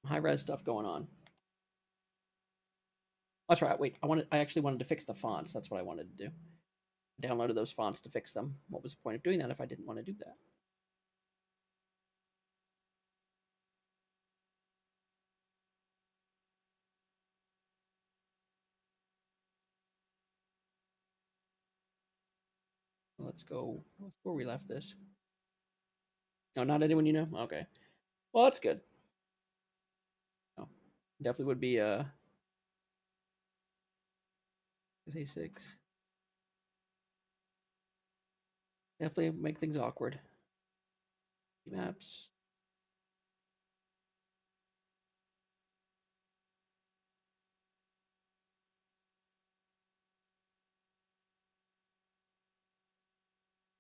High res stuff going on. That's right. Wait, I actually wanted to fix the fonts. That's what I wanted to do. Downloaded those fonts to fix them. What was the point of doing that if I didn't want to do that? Let's go where we left this. No, not anyone you know? Okay. Well, that's good. Oh, definitely would be A6. Definitely make things awkward. Maps.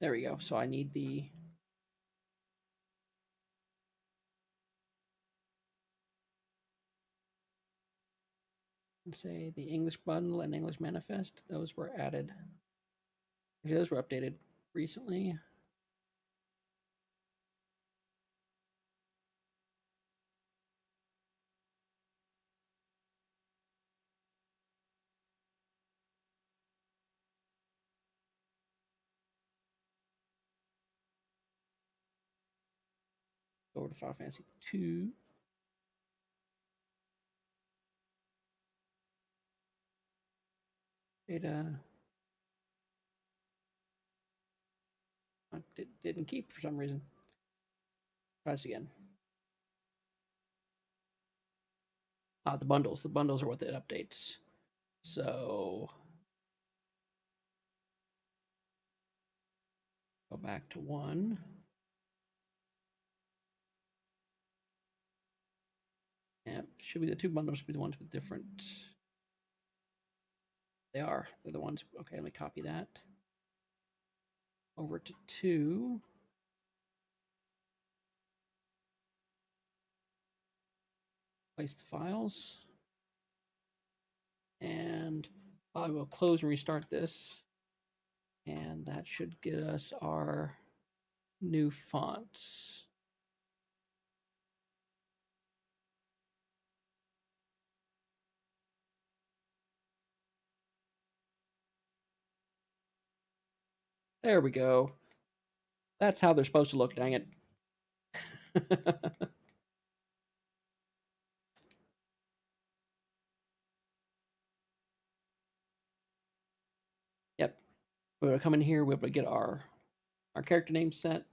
There we go. So I need the say the English bundle and English manifest. Those were added. Those were updated recently. over to Final Fantasy 2. It didn't keep for some reason. Try this again. The bundles. The bundles are what it updates. So go back to 1. Yeah, should be the 2 bundles should be the ones with different. They are. They're the ones. Okay, let me copy that. Over to 2. Place the files. And I will close and restart this. And that should get us our new fonts. There we go. That's how they're supposed to look, dang it. Yep. We're going to come in here, we're able to get our character name set.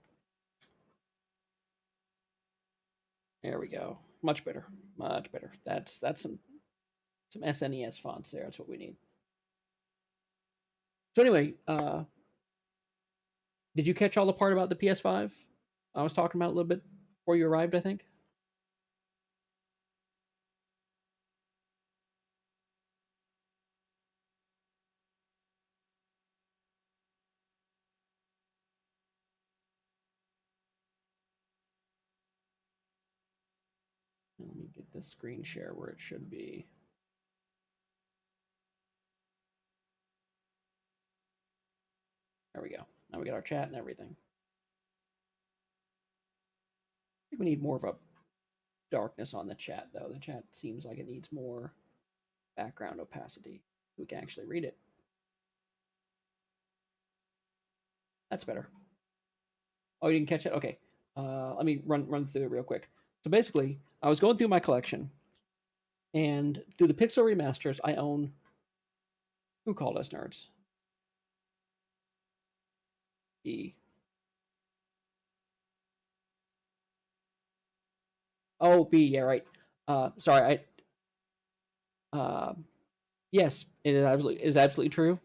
There we go. Much better. Much better. That's some SNES fonts there. That's what we need. So anyway, did you catch all the part about the PS5? I was talking about a little bit before you arrived, I think. Let me get the screen share where it should be. There we go. Now we got our chat and everything. I think we need more of a darkness on the chat, though. The chat seems like it needs more background opacity. We can actually read it. That's better. Oh, you didn't catch it? Okay. Let me run through it real quick. So basically, I was going through my collection, and through the Pixel remasters, I own. Who called us nerds? E. Oh, B. Yeah, right. Sorry. Yes, it is absolutely true.